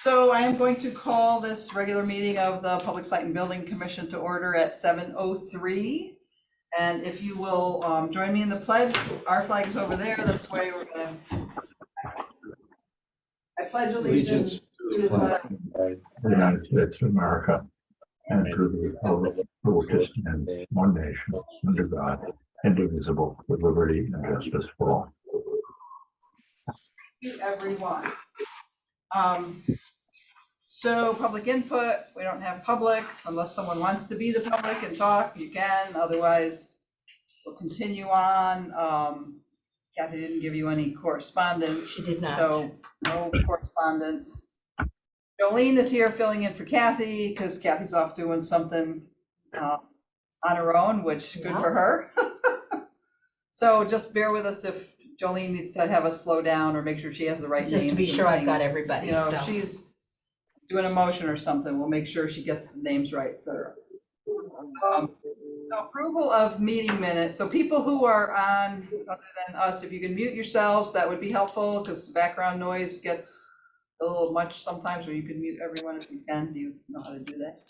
So I am going to call this regular meeting of the Public Site and Building Commission to order at 7:03. And if you will join me in the pledge, our flag is over there. That's why we're gonna. I pledge allegiance to the flag of the United States of America and to the republic for which it stands, one nation, under God, indivisible, with liberty and justice for all. Thank you, everyone. So public input, we don't have public unless someone wants to be the public and talk, you can, otherwise we'll continue on. Kathy didn't give you any correspondence. She did not. So no correspondence. Jolene is here filling in for Kathy because Kathy's off doing something on her own, which good for her. So just bear with us if Jolene needs to have us slow down or make sure she has the right names. Just to be and sure I've got things. everybody, You know, so. if she's doing a motion or something, we'll make sure she gets the names right, et cetera. So approval of meeting minutes. So people who are on, other than us, if you can mute yourselves, that would be helpful because background noise gets a little much sometimes, or you can mute everyone if you can. Do you know how to do that?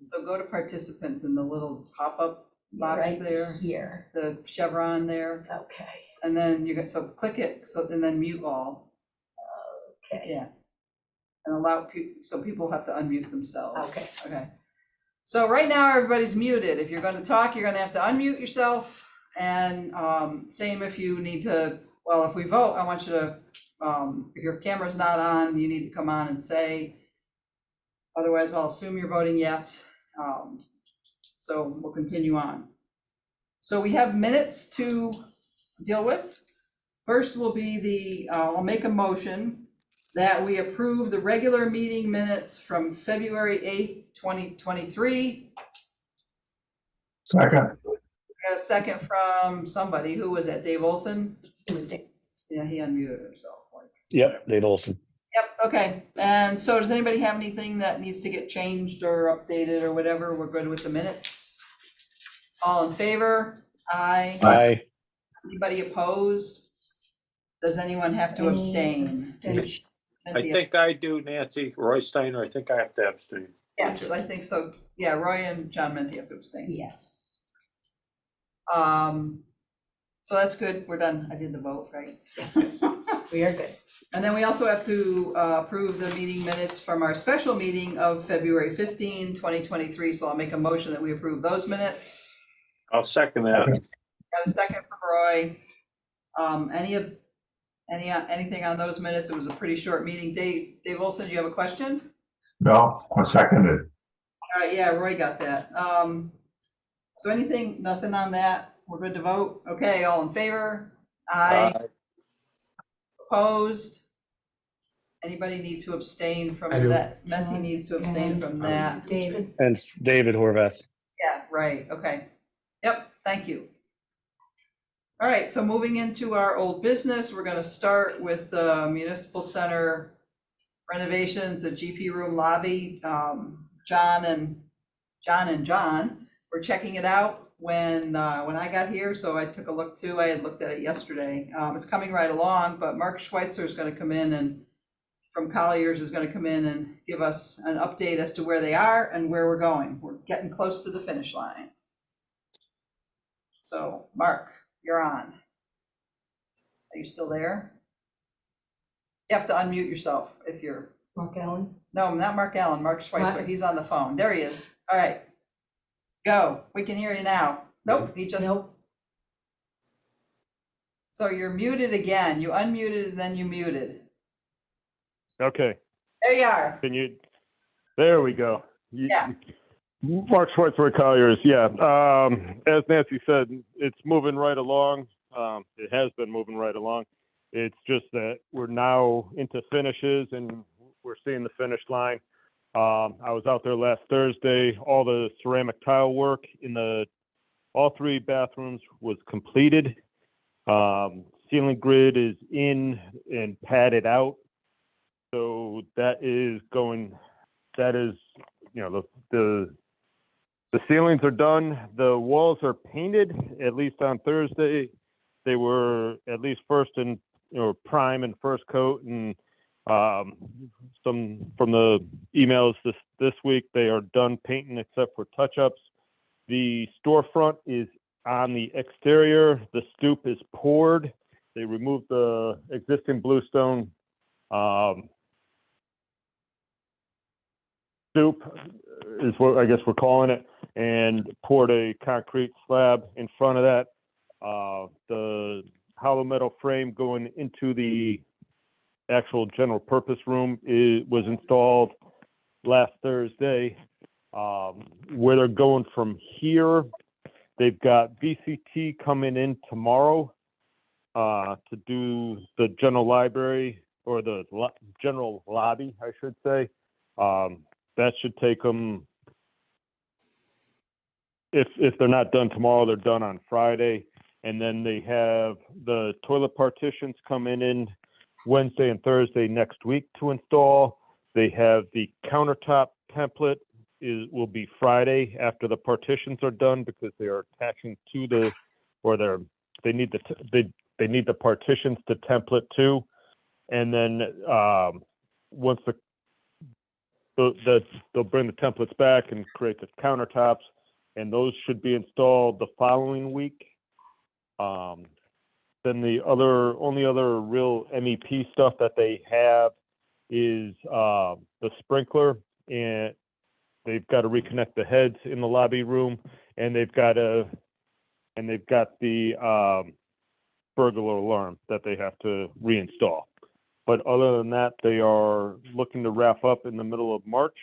So go to participants in the little pop-up box Right there, here. the chevron there, Okay, and then you get, so click it, so, and then mute all. okay. Yeah. And allow so people have to unmute themselves. Okay. Okay. So right now, everybody's muted. If you're gonna talk, you're gonna have to unmute yourself. And same if you need to, well, if we vote, I want you to, if your camera's not on, you need to come on and say. Otherwise, I'll assume you're voting yes. So we'll continue on. So we have minutes to deal with. First will be the, I'll make a motion that we approve the regular meeting minutes from February 8th, 2023. Second. Got a second from somebody. Who was that? Dave Olson? It was Dave. Yeah, he unmuted himself. Yep, Dave Olson. Yep, okay. And so does anybody have anything that needs to get changed or updated or whatever? We're good with the minutes? All in favor? Aye. Aye. Anybody opposed? Does anyone have to Any abstain? abstention? I think I do, Nancy. Roy Steiner, I think I have to abstain. Yes, I think so. Yeah, Roy and John Menti have to abstain. Yes. So that's good. We're done. I did the vote, right? Yes, we are good. And then we also have to approve the meeting minutes from our special meeting of February 15, 2023. So I'll make a motion that we approve those minutes. I'll second that. Got a second from Roy. Anything on those minutes? It was a pretty short meeting. Dave Olson, do you have a question? No, I seconded. All right, yeah, Roy got that. So nothing on that? We're good to vote? Okay, all in favor? Aye. Opposed? Anybody need to abstain from I do. that? Menti needs to abstain from that. David, And it's David Horvath. Yeah, right, okay. Yep, thank you. All right, so moving into our old business, we're gonna start with the Municipal Center renovations, the GP room lobby. John and John were checking it out when I got here, so I took a look too. I had looked at it yesterday. It's coming right along, but Mark Schweitzer is gonna come in and from Colliers is gonna come in and give us an update as to where they are and where we're going. We're getting close to the finish line. So, Mark, you're on. Are you still there? You have to unmute yourself if you're, Mark Allen. no, not Mark Allen, Mark Schweitzer. What? He's on the phone. There he is. All right. Go. We can hear you now. Nope, he just, Nope. so you're muted again. You unmuted and then you muted. Okay, There you are. can you, there we go. Yeah. Mark Schwartz, Colliers, yeah. As Nancy said, it's moving right along. It has been moving right along. It's just that we're now into finishes and we're seeing the finish line. I was out there last Thursday. All the ceramic tile work in all three bathrooms was completed. Ceiling grid is in and padded out. So that is, you know, the ceilings are done. The walls are painted, at least on Thursday. They were at least first and or prime and first coat, and some from the emails this week, they are done painting except for touch-ups. The storefront is on the exterior. The stoop is poured. They removed the existing bluestone stoop is what I guess we're calling it, and poured a concrete slab in front of that. The hollow metal frame going into the actual general purpose room was installed last Thursday. Where they're going from here, they've got VCT coming in tomorrow to do the general library, or the general lobby, I should say. That should take them, if they're not done tomorrow, they're done on Friday. And then they have the toilet partitions coming in Wednesday and Thursday next week to install. They have the countertop template will be Friday after the partitions are done, because they are attaching to the, or they need the partitions to template too. And then once they'll bring the templates back and create the countertops, and those should be installed the following week. Then the only other real MEP stuff that they have is the sprinkler, and they've got to reconnect the heads in the lobby room, and they've got the burglar alarm that they have to reinstall. But other than that, they are looking to wrap up in the middle of March,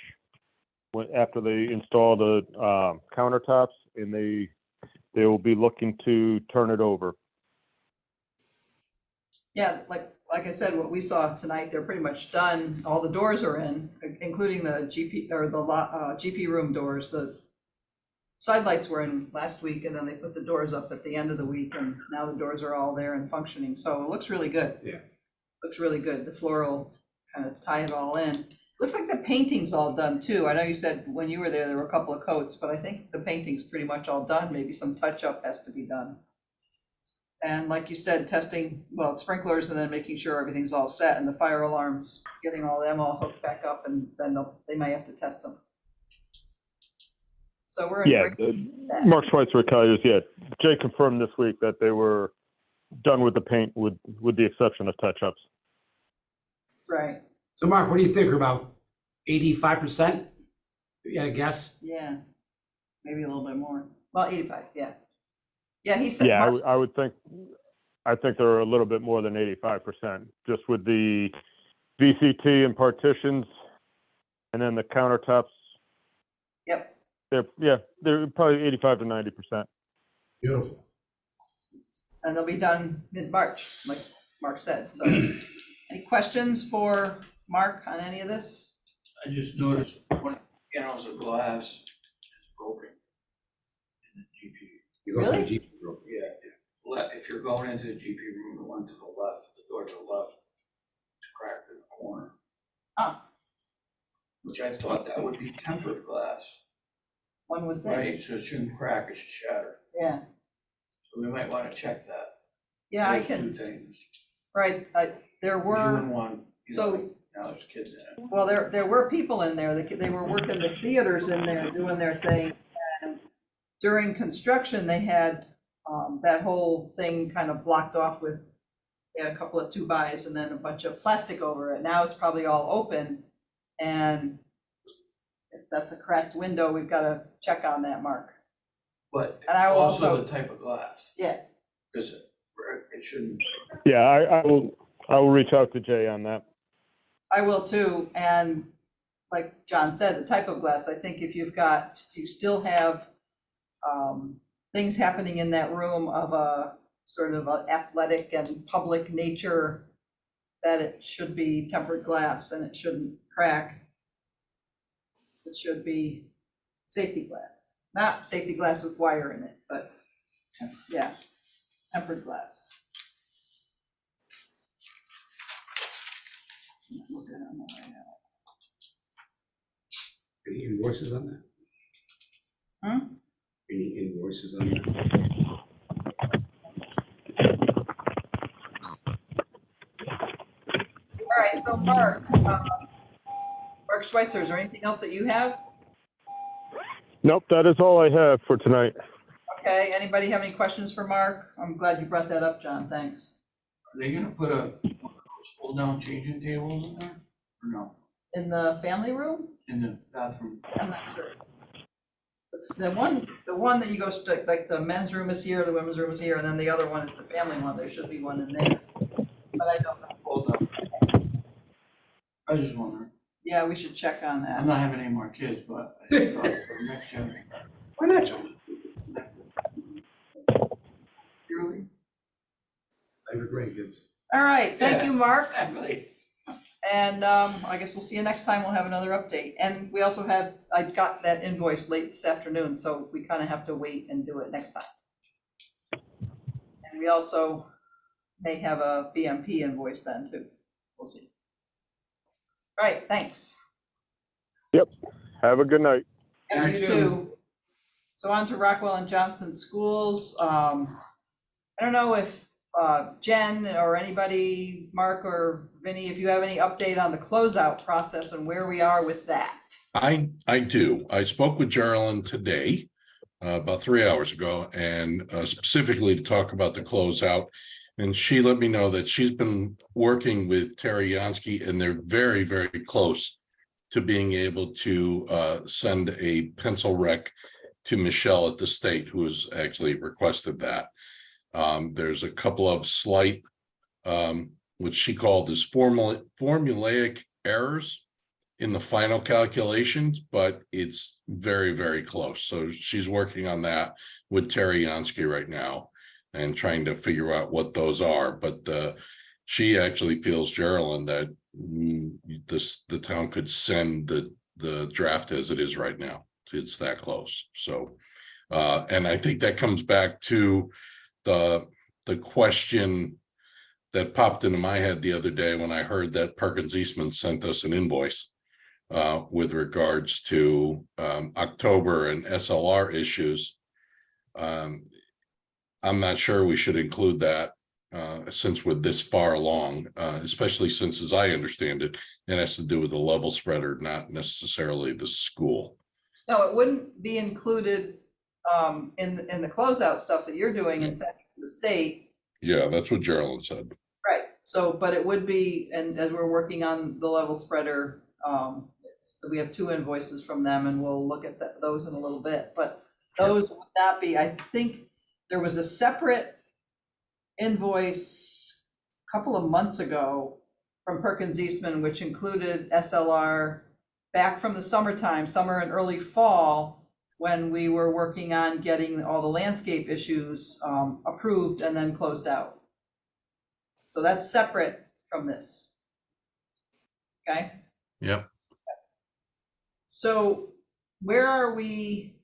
after they install the countertops, and they will be looking to turn it over. Yeah, like I said, what we saw tonight, they're pretty much done. All the doors are in, including the GP or the GP room doors. The side lights were in last week, and then they put the doors up at the end of the week, and now the doors are all there and functioning. So it looks really good. Yeah. Looks really good. The floral kind of tie it all in. Looks like the painting's all done too. I know you said when you were there were a couple of coats, but I think the painting's pretty much all done. Maybe some touch up has to be done. And like you said, testing, well, sprinklers, and then making sure everything's all set, and the fire alarms, getting all them all hooked back up, and then they may have to test them. So we're in Mark Schweitzer Colliers, Jay confirmed this week that they were done with the paint, with the exception of touch-ups. right. So Mark, what do you think? We're about 85%? You had a guess? Yeah, maybe a little bit more. Well, 85, yeah. Yeah, he said. Yeah, I think they're a little bit more than 85%, just with the VCT and partitions, and then the countertops. Yep. They're probably 85 to 90%. Beautiful. And they'll be done mid-March, like Mark said. So any questions for Mark on any of this? I just noticed one of the panels of glass is broken in the GP. You go for the Really? GP room. Yeah, if you're going into the GP room, the one to the left, the door to the left, it's cracked in the corner. Oh. Which I thought that would be tempered glass, One would think. right? So it shouldn't crack, it should shatter. Yeah, So we might want to check that. yeah, I Those can, two things. right, there You were, wouldn't want, so, now there's kids in it. well, there were people in there, they were working the theaters in there, doing their thing. And during construction, they had that whole thing kind of blocked off with, they had a couple of 2x and then a bunch of plastic over it. Now it's probably all open, and if that's a cracked window, we've got to check on that, Mark. But And I will also also, the type of glass, yeah, because it shouldn't. Yeah, I will reach out to Jay on that. I will too. And like John said, the type of glass, I think if you still have things happening in that room of a sort of a athletic and public nature, that it should be tempered glass and it shouldn't crack. It should be safety glass, not safety glass with wire in it, but yeah, tempered glass. Looking on that right now. Any invoices on that? Hmm? Any invoices on that? right, so Mark Schweitzer, is there anything else that you have? Nope, that is all I have for tonight. Okay, anybody have any questions for Mark? I'm glad you brought that up, John, thanks. Are they gonna put a pull down changing tables in there? Or no? In the family room? In the bathroom? I'm not sure. The one that you go, like the men's room is here, the women's room is here, and then the other one is the family one. There should be one in there. But I don't know. Hold up. I was just wondering. Yeah, we should check on I'm that. not having any more kids, but I think for the next generation. Why not, John? Really? I have grandkids. All right, thank you, Mark. Exactly. And I guess we'll see you next time. We'll have another update. And we also had, I got that invoice late this afternoon, so we kind of have to wait and do it next time. And we also may have a BMP invoice then too. We'll see. All right, thanks. Have a good night. Yeah, You you too. too. So on to Rockwell and Johnson Schools. I don't know if Jen or anybody, Mark or Vinny, if you have any update on the closeout process and where we are with that. I do. I spoke with Geraldine today, about 3 hours ago, and specifically to talk about the closeout. And she let me know that she's been working with Terry Yansky, and they're very, very close to being able to send a pencil rec to Michelle at the state, who has actually requested that. There's a couple of slight, which she called as formulaic errors in the final calculations, but it's very, very close. So she's working on that with Terry Yansky right now and trying to figure out what those are. But she actually feels, Geraldine, that the town could send the draft as it is right now. It's that close. So, and I think that comes back to the question that popped into my head the other day when I heard that Perkins Eastman sent us an invoice with regards to October and SLR issues. I'm not sure we should include that since we're this far along, especially since, as I understand it, it has to do with the level spreader, not necessarily the school. No, it wouldn't be included in the closeout stuff that you're doing and sending to the state. Yeah, that's what Geraldine said. Right, so, but it would be, and as we're working on the level spreader, we have 2 invoices from them and we'll look at those in a little bit, but those would not be, I think there was a separate invoice a couple of months ago from Perkins Eastman, which included SLR back from the summertime, summer and early fall, when we were working on getting all the landscape issues approved and then closed out. So that's separate from this. Okay, Yep. so where are we?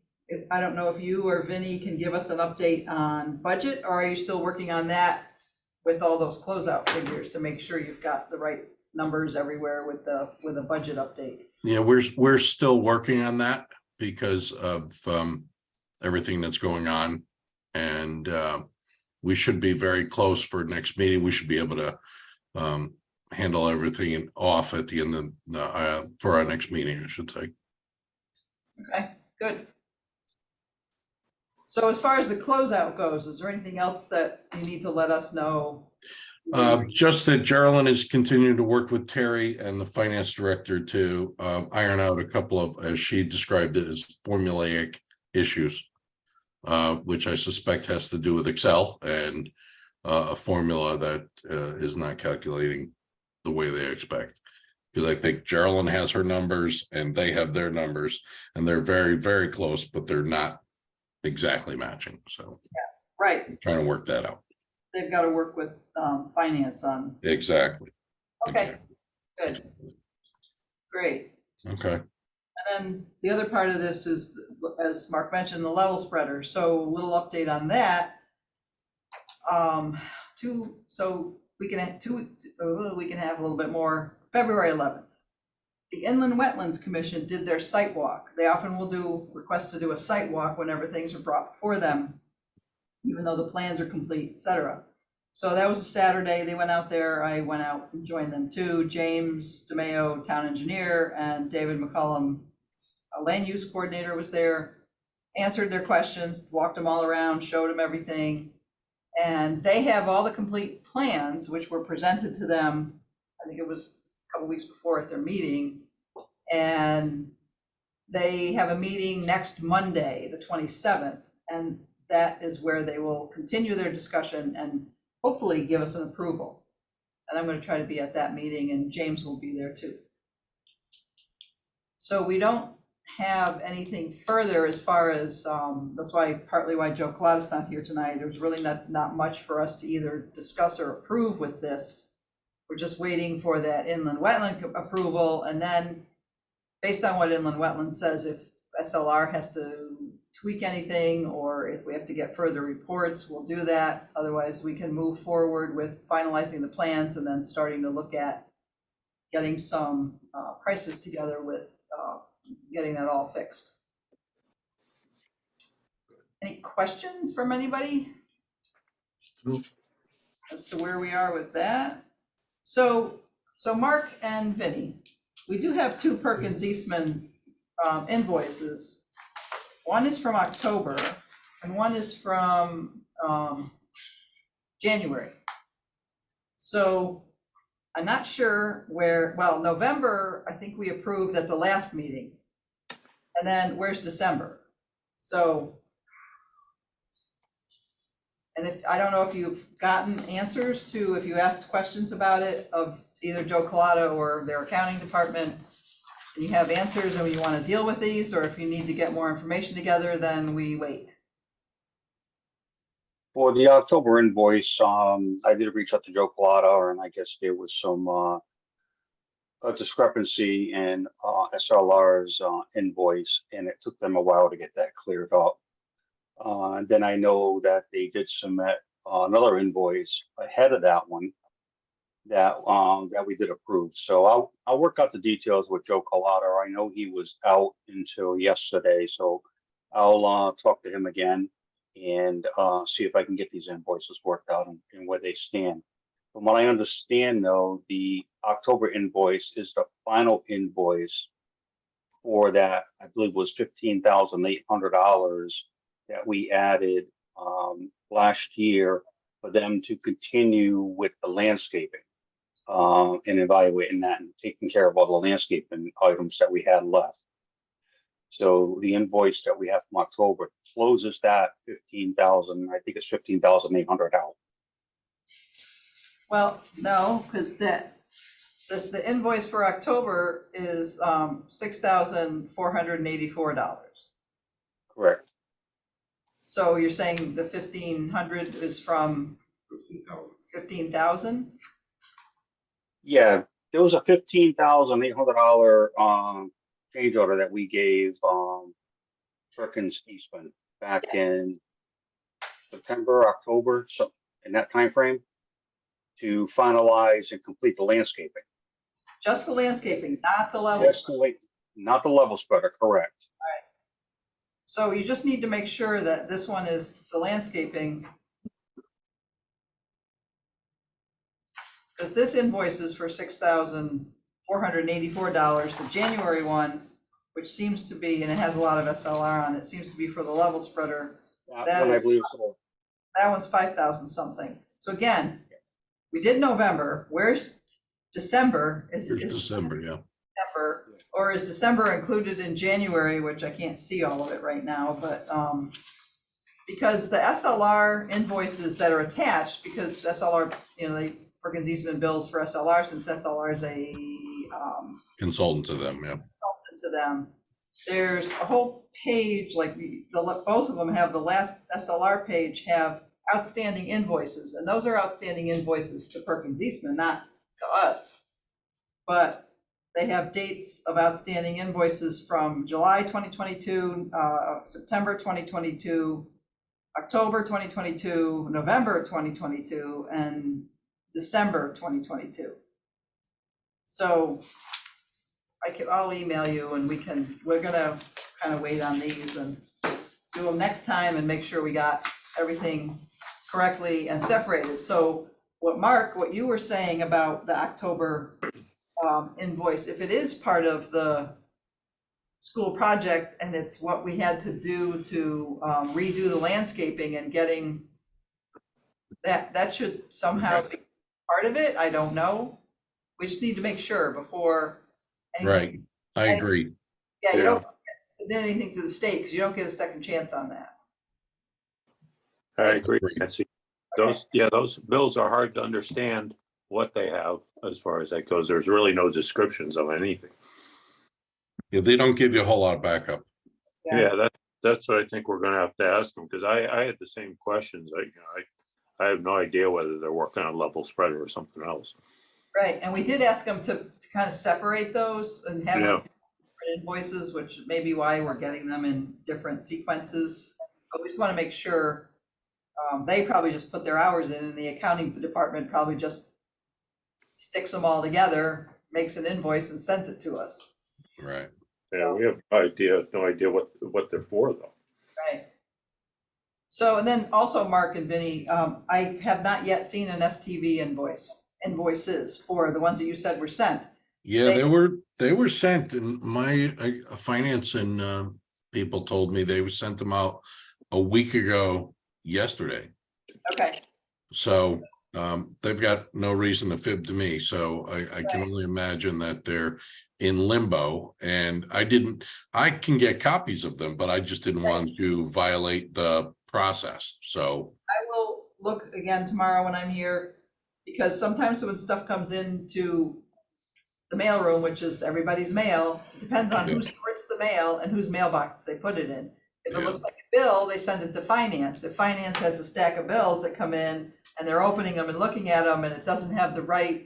I don't know if you or Vinny can give us an update on budget, or are you still working on that with all those closeout figures to make sure you've got the right numbers everywhere with a budget update? Yeah, we're still working on that because of everything that's going on, and we should be very close for next meeting. We should be able to handle everything off at the end of for our next meeting, I should say. Okay, good. So as far as the closeout goes, is there anything else that you need to let us know? Just that Geraldine is continuing to work with Terry and the finance director to iron out a couple of, as she described it, as formulaic issues, which I suspect has to do with Excel and a formula that is not calculating the way they expect. Because I think Geraldine has her numbers and they have their numbers, and they're very, very close, but they're not exactly matching. So Right, trying to work that out. they've got to work with finance on, Exactly. okay, good, great. Okay. And then the other part of this is, as Mark mentioned, the level spreader. So a little update on that. So we can have a little bit more. February 11th, the Inland Wetlands Commission did their site walk. They often will request to do a site walk whenever things are brought before them, even though the plans are complete, et cetera. So that was a Saturday. They went out there. I went out and joined them too. James DeMayo, town engineer, and David McCullum, a land use coordinator, was there, answered their questions, walked them all around, showed them everything. And they have all the complete plans, which were presented to them, I think it was a couple weeks before at their meeting. And they have a meeting next Monday, the 27th, and that is where they will continue their discussion and hopefully give us an approval. And I'm going to try to be at that meeting, and James will be there too. So we don't have anything further as far as, that's why, partly why Joe Collada's not here tonight. There's really not much for us to either discuss or approve with this. We're just waiting for that inland wetland approval, and then based on what inland wetland says, if SLR has to tweak anything, or if we have to get further reports, we'll do that. Otherwise, we can move forward with finalizing the plans and then starting to look at getting some prices together with getting that all fixed. Any questions from anybody? Nope. As to where we are with that? So Mark and Vinny, we do have two Perkins Eastman invoices. One is from October and one is from January. So I'm not sure where, well, November, I think we approved at the last meeting. And then where's December? So, and if, I don't know if you've gotten answers to, if you asked questions about it of either Joe Collada or their accounting department, and you have answers and you want to deal with these, or if you need to get more information together, then we wait. For the October invoice, I did reach out to Joe Collada, and I guess there was some a discrepancy in SLR's invoice, and it took them a while to get that cleared up. And then I know that they did submit another invoice ahead of that one that we did approve. So I'll work out the details with Joe Collada. I know he was out until yesterday, so I'll talk to him again and see if I can get these invoices worked out and where they stand. From what I understand, though, the October invoice is the final invoice for that, I believe was $15,800 that we added last year for them to continue with the landscaping and evaluating that and taking care of all the landscaping items that we had left. So the invoice that we have from October closes that 15,000, I think it's 15,800 out. Well, no, because the invoice for October is $6,484. Correct. So you're saying the 1,500 is from 15,000? Yeah, there was a $15,800 change order that we gave Perkins Eastman back in September, October, so in that time frame, to finalize and complete the landscaping. Just the landscaping, not the level Yes, spread. not the level spreader, correct. So you just need to make sure that this one is the landscaping. Because this invoice is for $6,484. The January one, which seems to be, and it has a lot of SLR on it, seems to be for the level spreader. That one, I believe so. That one's 5,000 something. So again, we did November. Where's December? Is December, yeah. December, or is December included in January, which I can't see all of it right now, but because the SLR invoices that are attached, because SLR, Perkins Eastman bills for SLR, since SLR is a Consultant to them, yeah. consultant to them. There's a whole page, like both of them have, the last SLR page have outstanding invoices, and those are outstanding invoices to Perkins Eastman, not to us. But they have dates of outstanding invoices from July 2022, September 2022, October 2022, November 2022, and December 2022. So I'll email you, and we're gonna kind of wait on these and do them next time and make sure we got everything correctly and separated. So what you were saying about the October invoice, if it is part of the school project and it's what we had to do to redo the landscaping and getting that should somehow be part of it. I don't know. We just need to make sure before. Right, I agree. Yeah, you Yeah. don't submit anything to the state because you don't get a second chance on that. I agree, Nancy. Those bills are hard to understand what they have as far as that goes. There's really no descriptions of anything. Yeah, they don't give you a whole lot of backup. Yeah. Yeah, that's what I think we're gonna have to ask them, because I had the same questions. I have no idea whether they're working on level spreader or something else. Right, and we did ask them to kind of separate those and have Yeah. different invoices, which may be why we're getting them in different sequences. But we just want to make sure, they probably just put their hours in and the accounting department probably just sticks them all together, makes an invoice and sends it to us. Right. Yeah, we have no idea what they're for though. Right. So, and then also Mark and Vinny, I have not yet seen an STV invoices for the ones that you said were sent. Yeah, they were sent, and my finance and people told me they sent them out a week ago yesterday. Okay, So they've got no reason to fib to me. So I can only imagine that they're in limbo, and I can get copies of them, but I just didn't want to violate the process. So I will look again tomorrow when I'm here, because sometimes when stuff comes into the mailroom, which is everybody's mail, it depends on who sorts the mail and whose mailbox they put it in. If it looks like a bill, they send it to finance. If finance has a stack of bills that come in and they're opening them and looking at them and it doesn't have the right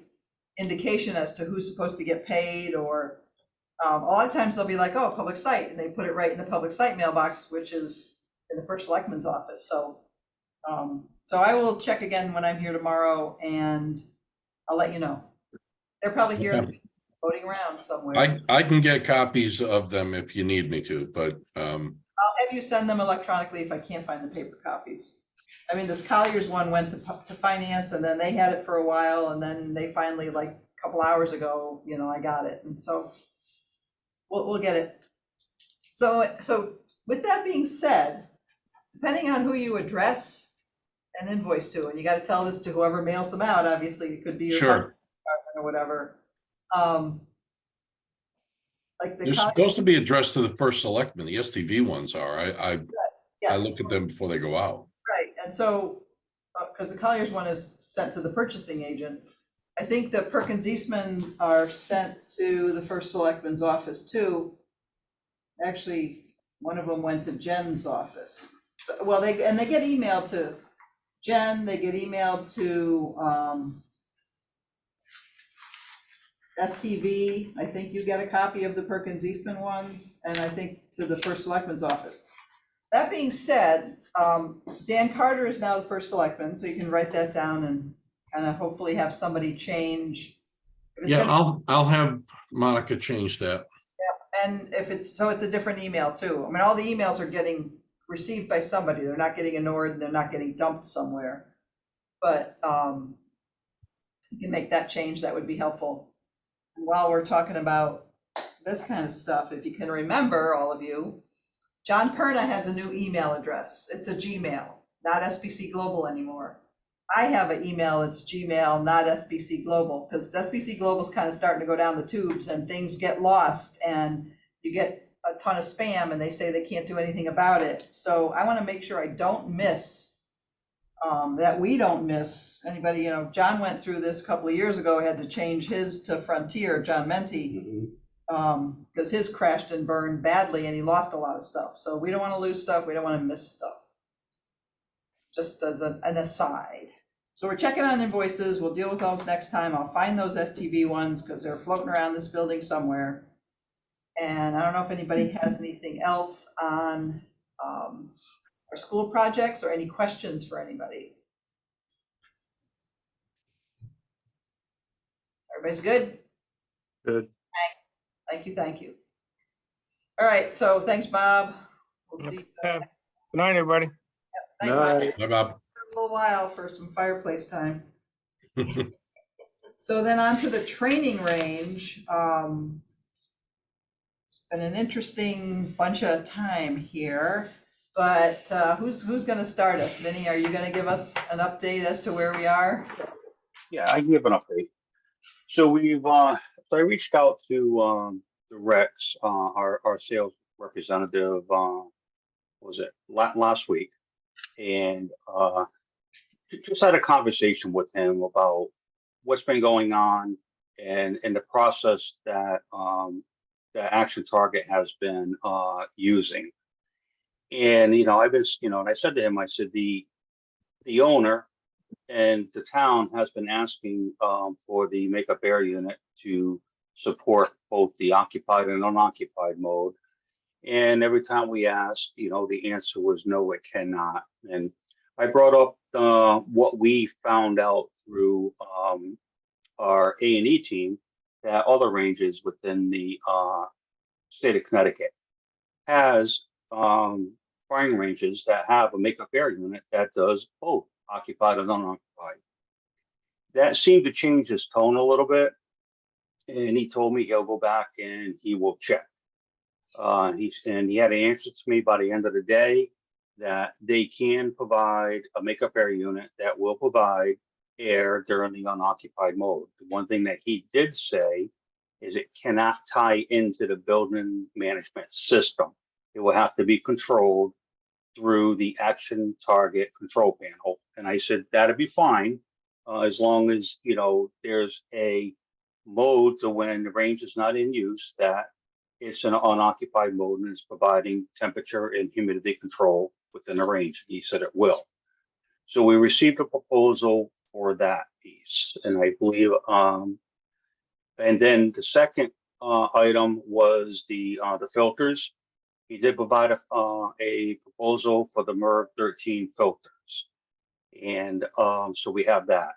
indication as to who's supposed to get paid, or a lot of times they'll be like, oh, public site, and they put it right in the public site mailbox, which is in the first selectman's office. So so I will check again when I'm here tomorrow and I'll let you know. They're probably here floating around somewhere. I can get copies of them if you need me to, but I'll have you send them electronically if I can't find the paper copies. I mean, this Collier's one went to finance, and then they had it for a while, and then they finally, like a couple hours ago, I got it, and so we'll get it. So with that being said, depending on who you address an invoice to, and you got to tell this to whoever mails them out, obviously, it could be your sure. department or whatever. Like the They're supposed to be addressed to the first selectman. The STV ones are. I yes. look at them before they go out. Right, and so, because the Collier's one is sent to the purchasing agent, I think the Perkins Eastman are sent to the first selectman's office too. Actually, one of them went to Jen's office. So, well, they get emailed to Jen, they get emailed to STV. I think you get a copy of the Perkins Eastman ones, and I think to the first selectman's office. That being said, Dan Carter is now the first selectman, so you can write that down and kind of hopefully have somebody change. Yeah, I'll have Monica change that. Yeah, and if it's a different email too. I mean, all the emails are getting received by somebody. They're not getting ignored, they're not getting dumped somewhere. But you can make that change, that would be helpful. And while we're talking about this kind of stuff, if you can remember, all of you, John Perna has a new email address. It's a Gmail, not SBC Global anymore. I have an email, it's Gmail, not SBC Global, because SBC Global is kind of starting to go down the tubes and things get lost and you get a ton of spam and they say they can't do anything about it. So I want to make sure I don't miss, that we don't miss anybody. John went through this a couple of years ago, had to change his to Frontier, John Menti. Because his crashed and burned badly and he lost a lot of stuff. So we don't want to lose stuff. We don't want to miss stuff. Just as an aside. So we're checking on invoices. We'll deal with those next time. I'll find those STV ones because they're floating around this building somewhere. And I don't know if anybody has anything else on our school projects or any questions for anybody. Everybody's good? Good. Thank you. All right, so thanks, Bob. We'll see. Good night, everybody. Thank you, Bob. Bye, Bob. little while for some fireplace time. So then on to the training range. It's been an interesting bunch of time here, but who's going to start us? Vinny, are you going to give us an update as to where we are? Yeah, I can give an update. So so I reached out to the Rex, our sales representative, was it last week? And just had a conversation with him about what's been going on and the process that the Action Target has been using. And I've been, and I said to him, I said the owner and the town has been asking for the Makeup Air unit to support both the occupied and unoccupied mode. And every time we asked, the answer was no, it cannot. And I brought up what we found out through our A&E team, that other ranges within the state of Connecticut has firing ranges that have a Makeup Air unit that does both occupied and unoccupied. That seemed to change his tone a little bit, and he told me he'll go back and he will check. He had an answer to me by the end of the day that they can provide a Makeup Air unit that will provide air during the unoccupied mode. The one thing that he did say is it cannot tie into the building management system. It will have to be controlled through the Action Target control panel. And I said, that'd be fine, as long as, there's a mode to when the range is not in use, that it's an unoccupied mode and is providing temperature and humidity control within the range. He said it will. So we received a proposal for that piece. And I believe, and then the second item was the filters. He did provide a proposal for the MERV 13 filters. And so we have that.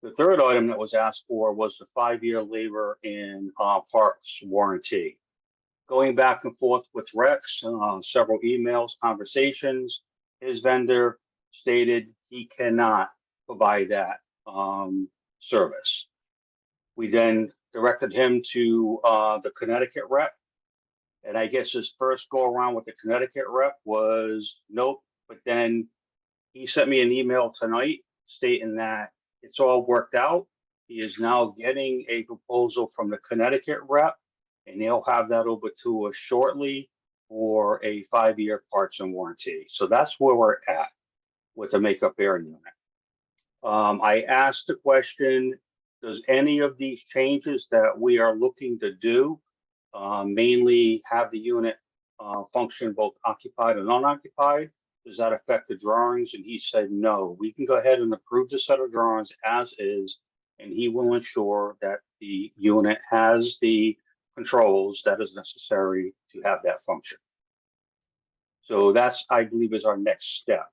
The third item that was asked for was the 5-year labor and parts warranty. Going back and forth with Rex, several emails, conversations, his vendor stated he cannot provide that service. We then directed him to the Connecticut rep. And I guess his first go around with the Connecticut rep was nope. But then he sent me an email tonight stating that it's all worked out. He is now getting a proposal from the Connecticut rep, and they'll have that over to us shortly for a 5-year parts and warranty. So that's where we're at with the Makeup Air unit. I asked the question, does any of these changes that we are looking to do, mainly have the unit function both occupied and unoccupied, does that affect the drawings? And he said, no, we can go ahead and approve the set of drawings as is, and he will ensure that the unit has the controls that is necessary to have that function. So that's, I believe, is our next step.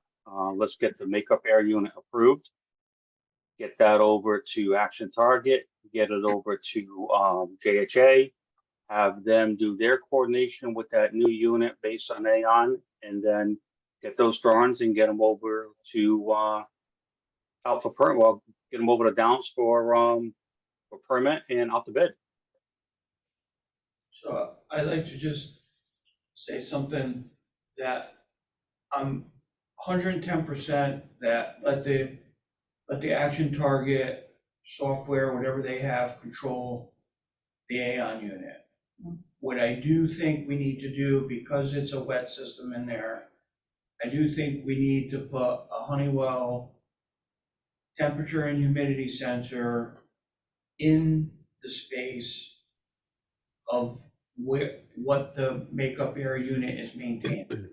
Let's get the Makeup Air unit approved, get that over to Action Target, get it over to JHA, have them do their coordination with that new unit based on AON, and then get those drawings and get them over to out for permit. Well, get them over to Downs for permit and out the bid. So I'd like to just say something that I'm 110% that let the Action Target software, whatever they have, control the AON unit. What I do think we need to do, because it's a wet system in there, I do think we need to put a Honeywell temperature and humidity sensor in the space of what the Makeup Air unit is maintaining.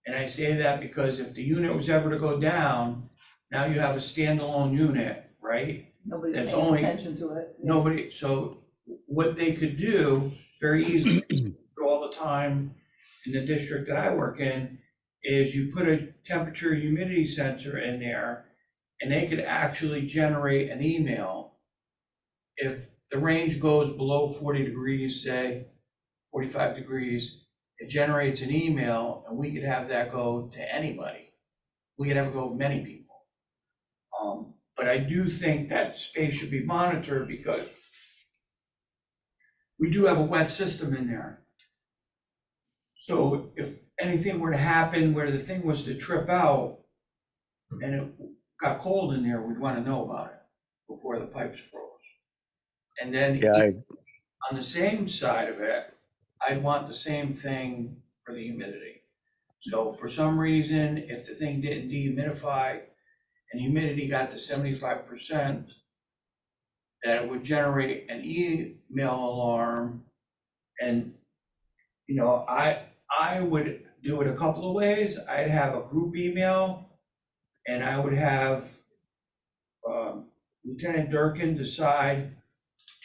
And I say that because if the unit was ever to go down, now you have a standalone unit, right? Nobody's That's paying only- attention to it. Nobody, so what they could do very easily all the time in the district that I work in is you put a temperature humidity sensor in there, and they could actually generate an email. If the range goes below 40 degrees, say 45 degrees, it generates an email, and we could have that go to anybody. we could have go many people. But I do think that space should be monitored because we do have a wet system in there. So if anything were to happen where the thing was to trip out and it got cold in there, we'd want to know about it before the pipes froze. And then Yeah, on the same side of it, I'd want the same thing for the humidity. So for some reason, if the thing didn't dehumidify and humidity got to 75%, that it would generate an email alarm. And, you know, I would do it a couple of ways. I'd have a group email and I would have Lieutenant Durkin decide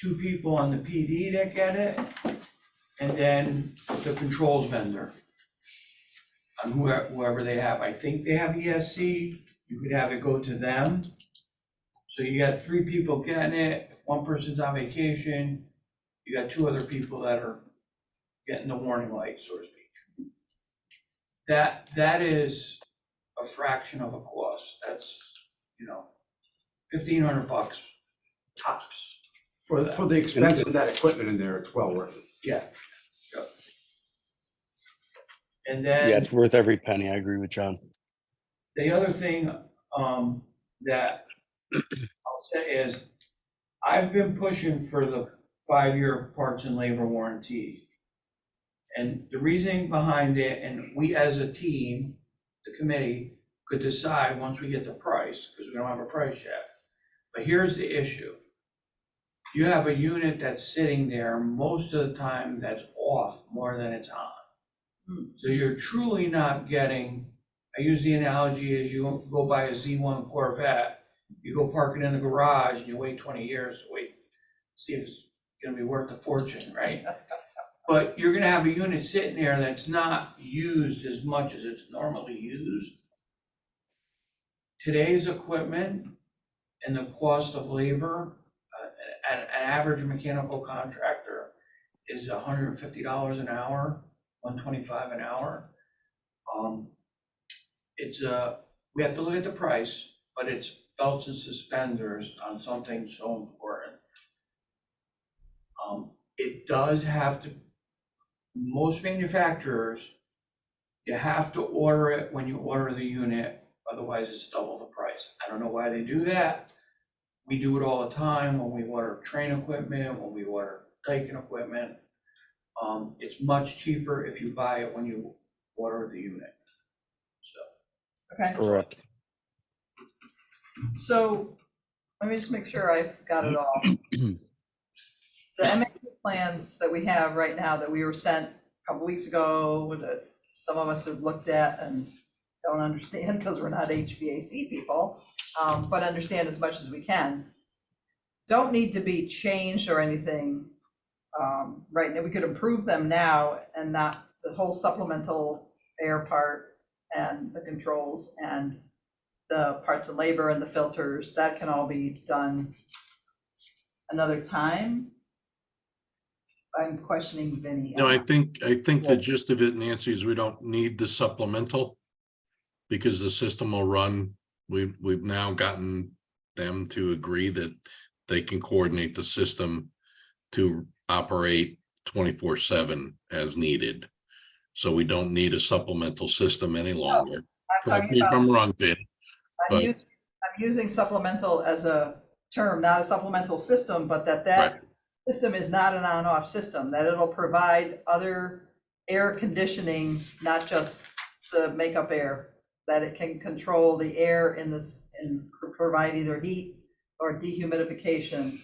2 people on the PD that get it, and then the controls vendor on whoever they have. I think they have ESC, you could have it go to them. So you got 3 people getting it. If one person's on vacation, you got 2 other people that are getting the warning light, so to speak. That is a fraction of a cost. That's, you know, $1,500 tops. For the expense of that equipment in there, it's well worth it. Yeah. Yep. And yeah, then it's worth every penny. I agree with John. the other thing that I'll say is I've been pushing for the 5-year parts and labor warranty. And the reasoning behind it, and we as a team, the committee, could decide once we get the price, because we don't have a price yet. But here's the issue. You have a unit that's sitting there most of the time that's off more than it's on. So you're truly not getting, I use the analogy as you go buy a Z1 Corvette, you go park it in the garage and you wait 20 years to see if it's gonna be worth a fortune, right? But you're gonna have a unit sitting there that's not used as much as it's normally used. Today's equipment and the cost of labor, an average mechanical contractor is $150 an hour, $125 an hour. We have to look at the price, but it's belts and suspenders on something so important. It does have to, most manufacturers, you have to order it when you order the unit, otherwise it's double the price. I don't know why they do that. We do it all the time when we order train equipment, when we order Daikin equipment. It's much cheaper if you buy it when you order the unit. Okay, Correct. so let me just make sure I've got it all. The MAQ plans that we have right now that we were sent a couple weeks ago, that some of us have looked at and don't understand because we're not HVAC people, but understand as much as we can. Don't need to be changed or anything right now. We could improve them now and not the whole supplemental air part and the controls and the parts and labor and the filters. That can all be done another time. I'm questioning Vinny. No, I think the gist of it, Nancy, is we don't need the supplemental because the system will run. We've now gotten them to agree that they can coordinate the system to operate 24/7 as needed. So we don't need a supplemental system any longer. Correct me if I'm wrong, Vin. I'm using supplemental as a term, not a supplemental system, but that Right. system is not an on-off system, that it'll provide other air conditioning, not just the makeup air, that it can control the air in this and provide either heat or dehumidification.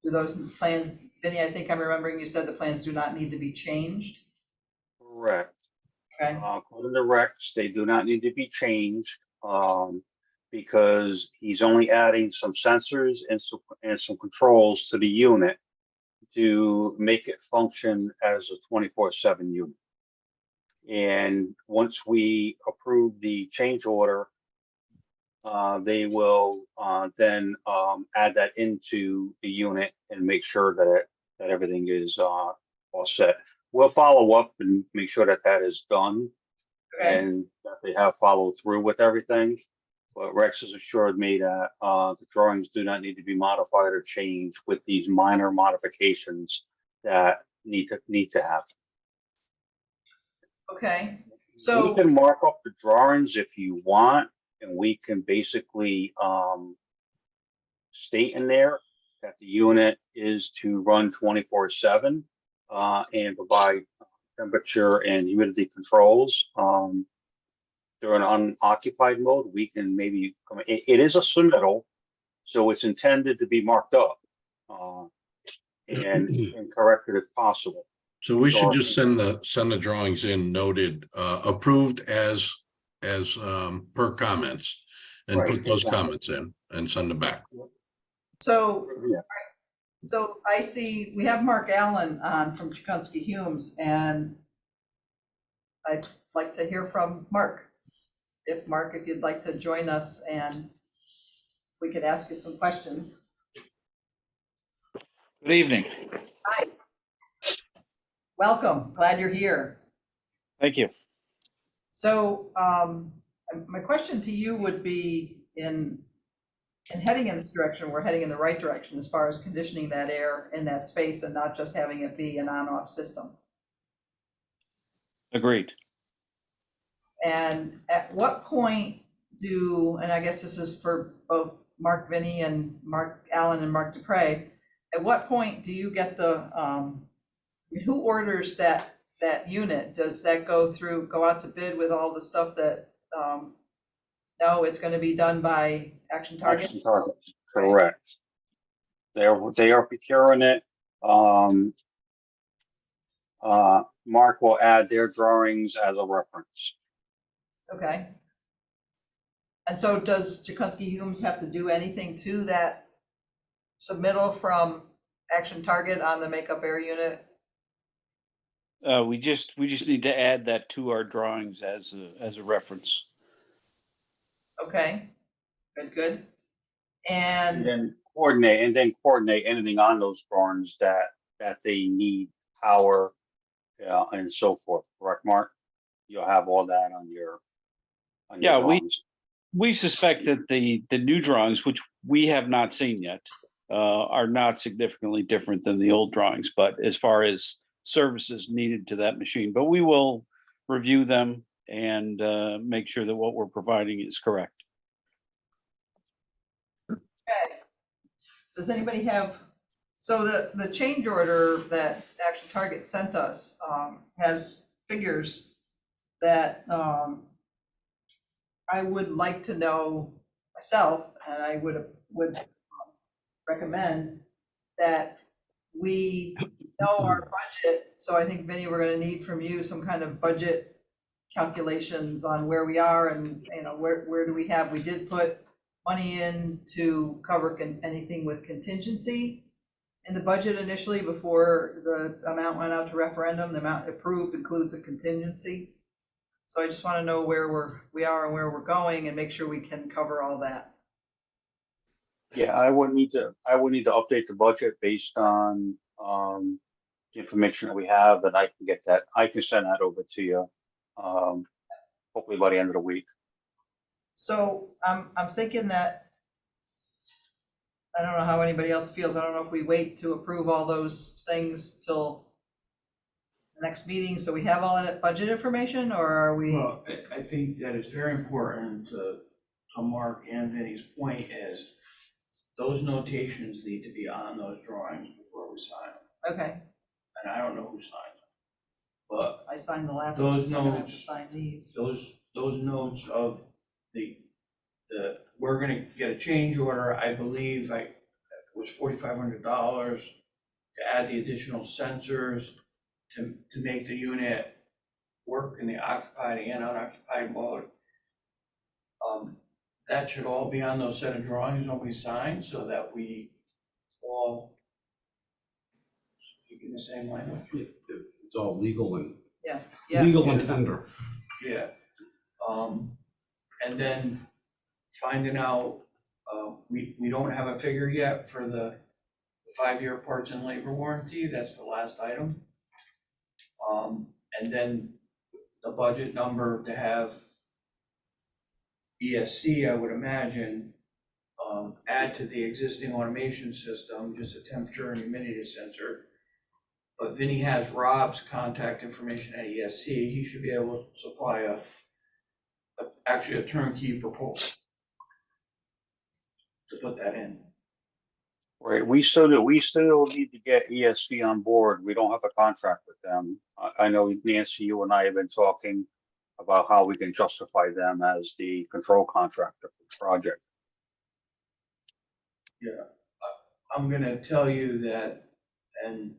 Do those plans, Vinny, I think I'm remembering you said the plans do not need to be changed. Correct. Okay, According to Rex, they do not need to be changed, because he's only adding some sensors and some controls to the unit to make it function as a 24/7 unit. And once we approve the change order, they will then add that into the unit and make sure that everything is all set. We'll follow up and make sure that is done. Okay, and that they have followed through with everything. But Rex has assured me that the drawings do not need to be modified or changed with these minor modifications that need to happen. okay. We So, can mark up the drawings if you want, and we can basically state in there that the unit is to run 24/7 and provide temperature and humidity controls. During unoccupied mode, we can maybe, it is a submittal, so it's intended to be marked up and corrected if possible. So we should just send the drawings in noted, approved as per comments, and Right, put those exactly. comments in and send them back. so, Yeah. so I see, we have Mark Allen on from Chikunsky Humes, and I'd like to hear from Mark. Mark, if you'd like to join us and we could ask you some questions. Good evening. Welcome, glad you're here. Thank you. So my question to you would be, in heading in this direction, we're heading in the right direction as far as conditioning that air in that space and not just having it be an on-off system. Agreed. And at what point and I guess this is for both Mark Vinnie and Mark Allen and Mark Dupre, at what point do you get who orders that unit? Does that go out to bid with all the stuff that, no, it's going to be done by Action Target? Action Target, correct. They are procuring it. Mark will add their drawings as a reference. Okay. And so does Chikunsky Humes have to do anything to that submittal from Action Target on the makeup air unit? We just need to add that to our drawings as a reference. Okay, good. And And then coordinate anything on those drawings that they need, power, and so forth. Correct, Mark? You'll have all that on your Yeah, drawings. we suspect that the new drawings, which we have not seen yet, are not significantly different than the old drawings, but as far as services needed to that machine, but we will review them and make sure that what we're providing is correct. okay. Does anybody have, so the change order that Action Target sent us has figures that I would like to know myself, and I would recommend that we know our budget. So I think, Vinnie, we're going to need from you some kind of budget calculations on where we are and, where do we have, we did put money in to cover anything with contingency in the budget initially before the amount went out to referendum. The amount approved includes a contingency. So I just want to know where we are and where we're going and make sure we can cover all that. Yeah, I would need to update the budget based on the information that we have, and I can send that over to you hopefully by the end of the week. So I'm thinking that, I don't know how anybody else feels. I don't know if we wait to approve all those things till the next meeting, so we have all that budget information, or are we? Well, I think that it's very important to Mark and Vinnie's point is those notations need to be on those drawings before we sign them. Okay, And I don't know who signed them. But I signed the last Those one, so I'm gonna have to notes- sign these. those notes of we're gonna get a change order, I believe it was $4,500 to add the additional sensors to make the unit work in the occupied and unoccupied mode. That should all be on those set of drawings when we sign, so that we all speak in the same language. It's all legal and Yeah. legal and tender. Yeah. And then finding out, we don't have a figure yet for the 5-year parts and labor warranty. That's the last item. And then the budget number to have ESC, I would imagine, add to the existing automation system, just a temperature and humidity sensor. But Vinny has Rob's contact information at ESC. He should be able to supply actually a turnkey proposal to put that in. Right, we still need to get ESC on board. We don't have a contract with them. I know Nancy, you and I have been talking about how we can justify them as the control contractor for the project. Yeah, I'm gonna tell you that, and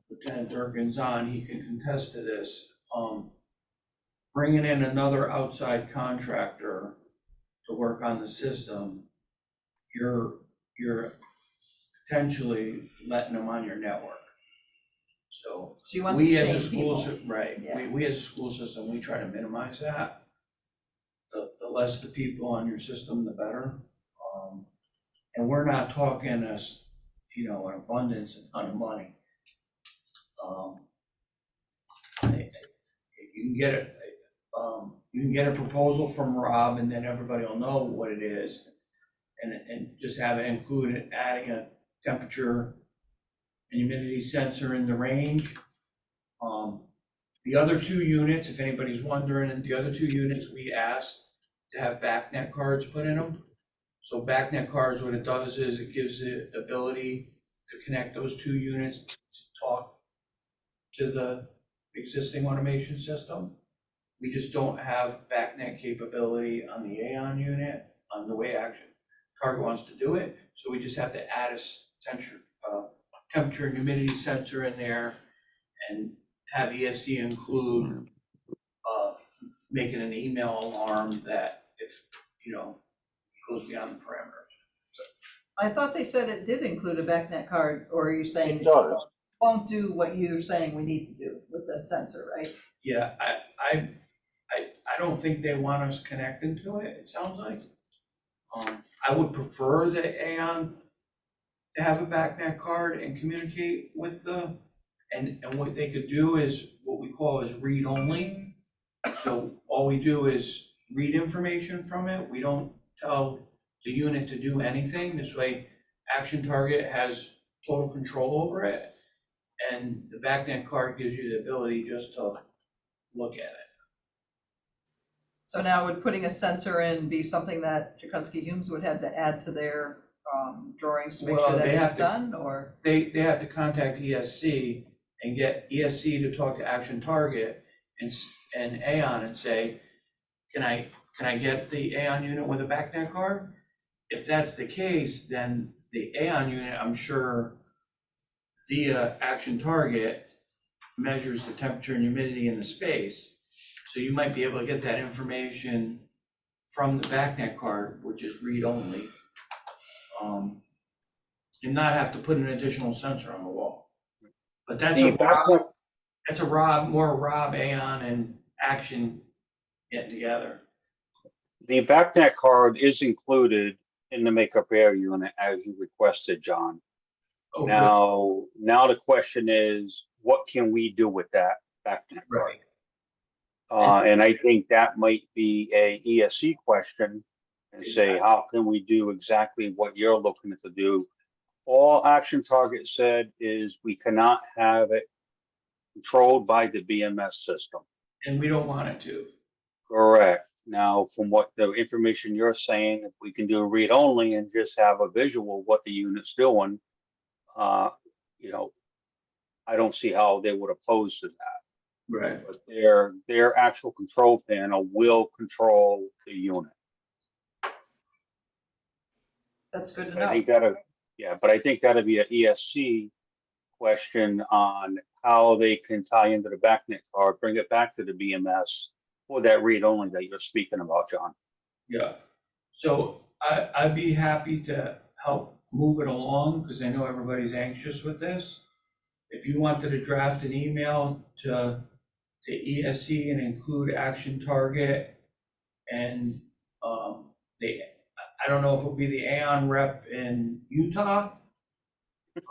Lieutenant Durkin's on, he can contest to this. Bringing in another outside contractor to work on the system, you're potentially letting them on your network. So you want the we as same a school, people. right, Yeah. we as a school system, we try to minimize that. The less the people on your system, the better. And we're not talking an abundance of money. You can get it, you can get a proposal from Rob, and then everybody will know what it is. And just have it included, adding a temperature and humidity sensor in the range. The other 2 units, if anybody's wondering, the other 2 units we asked to have BACnet cards put in them. So BACnet cards, what it does is it gives it the ability to connect those 2 units to talk to the existing automation system. We just don't have BACnet capability on the Aon unit, on the way Action Target wants to do it. So we just have to add a temperature and humidity sensor in there and have ESC include making an email alarm that if, goes beyond the parameters. I thought they said it did include a BACnet card, or are you saying It does. won't do what you're saying we need to do with the sensor, right? Yeah, I don't think they want us connecting to it, it sounds like. I would prefer the Aon to have a BACnet card and communicate with and what they could do is what we call is read only. So all we do is read information from it. We don't tell the unit to do anything. This way, Action Target has total control over it. And the BACnet card gives you the ability just to look at it. So now would putting a sensor in be something that Jakunski Humes would have to add to their drawings to make Well, sure that they it's have to- done, or? They have to contact ESC and get ESC to talk to Action Target and Aon and say, can I get the Aon unit with a BACnet card? If that's the case, then the Aon unit, I'm sure, via Action Target measures the temperature and humidity in the space. So you might be able to get that information from the BACnet card, which is read only, and not have to put an additional sensor on the wall. But that's a Rob, Aon, and Action getting together. The BACnet card is included in the makeup air unit as you requested, John. Oh, Now the question is, what can we do with that BACnet card? right. And I think that might be a ESC question and say, how can we do exactly what you're looking to do? All Action Target said is we cannot have it controlled by the BMS system. And we don't want it to. Correct. Now, from what the information you're saying, if we can do read only and just have a visual of what the unit's doing, I don't see how they would oppose to that. Right. But their actual control panel will control the unit. That's good to I know. think but I think that'd be an ESC question on how they can tie into the BACnet card, bring it back to the BMS for that read only that you're speaking about, John. Yeah. So I'd be happy to help move it along because I know everybody's anxious with this. If you wanted to draft an email to ESC and include Action Target and I don't know if it'll be the Aon rep in Utah,